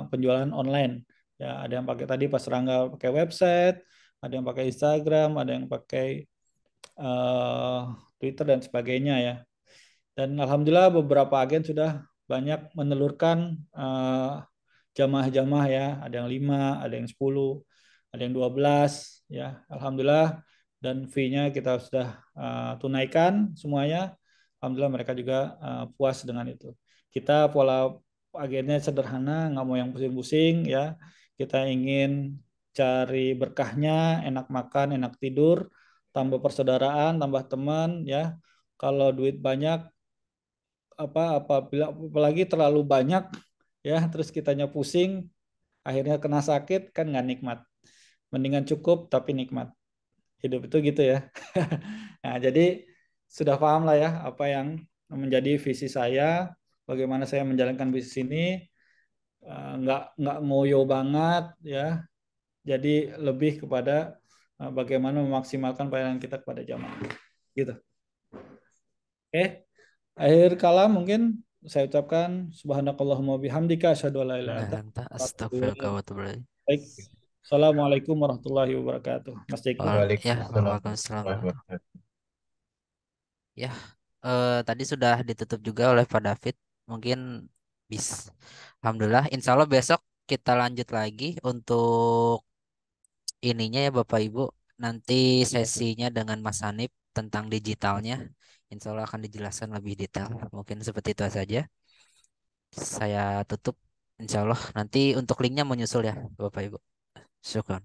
S1: penjualan online. Ya, ada yang pakai tadi Pas Rangga pakai website, ada yang pakai Instagram, ada yang pakai Twitter dan sebagainya ya. Dan alhamdulillah beberapa agen sudah banyak menelurkan jamaah-jamaah ya, ada yang 5, ada yang 10, ada yang 12 ya. Alhamdulillah, dan fee-nya kita sudah tunaikan semuanya. Alhamdulillah mereka juga puas dengan itu. Kita pola agennya sederhana, nggak mau yang pusing-pusing ya. Kita ingin cari berkahnya, enak makan, enak tidur, tambah persaudaraan, tambah teman ya. Kalau duit banyak apalagi terlalu banyak ya, terus kitanya pusing, akhirnya kena sakit, kan nggak nikmat. Mendingan cukup tapi nikmat. Hidup itu gitu ya. Nah, jadi sudah paham lah ya apa yang menjadi visi saya, bagaimana saya menjalankan bisnis ini, nggak ngoyo banget ya. Jadi lebih kepada bagaimana memaksimalkan pelayanan kita kepada jamaah. Gitu. Oke. Akhir kalam mungkin saya ucapkan subhanakallahumma bihamdika asyhadu an la ilaha illa anta
S5: Astagfirullah wa atubu ilaik.
S1: Baik. Assalamualaikum warahmatullahi wabarakatuh. Mas Jeki.
S5: Ya,
S4: Waalaikumsalam
S5: waalaikumsalam.
S4: warahmatullahi wabarakatuh.
S5: Ya, tadi sudah ditutup juga oleh Pak David. Mungkin bisa. Alhamdulillah, insya Allah besok kita lanjut lagi untuk ininya ya Bapak Ibu. Nanti sesinya dengan Mas Hanif tentang digitalnya. Insya Allah akan dijelaskan lebih detail. Mungkin seperti itu saja. Saya tutup. Insya Allah nanti untuk linknya menyusul ya Bapak Ibu. Syukron.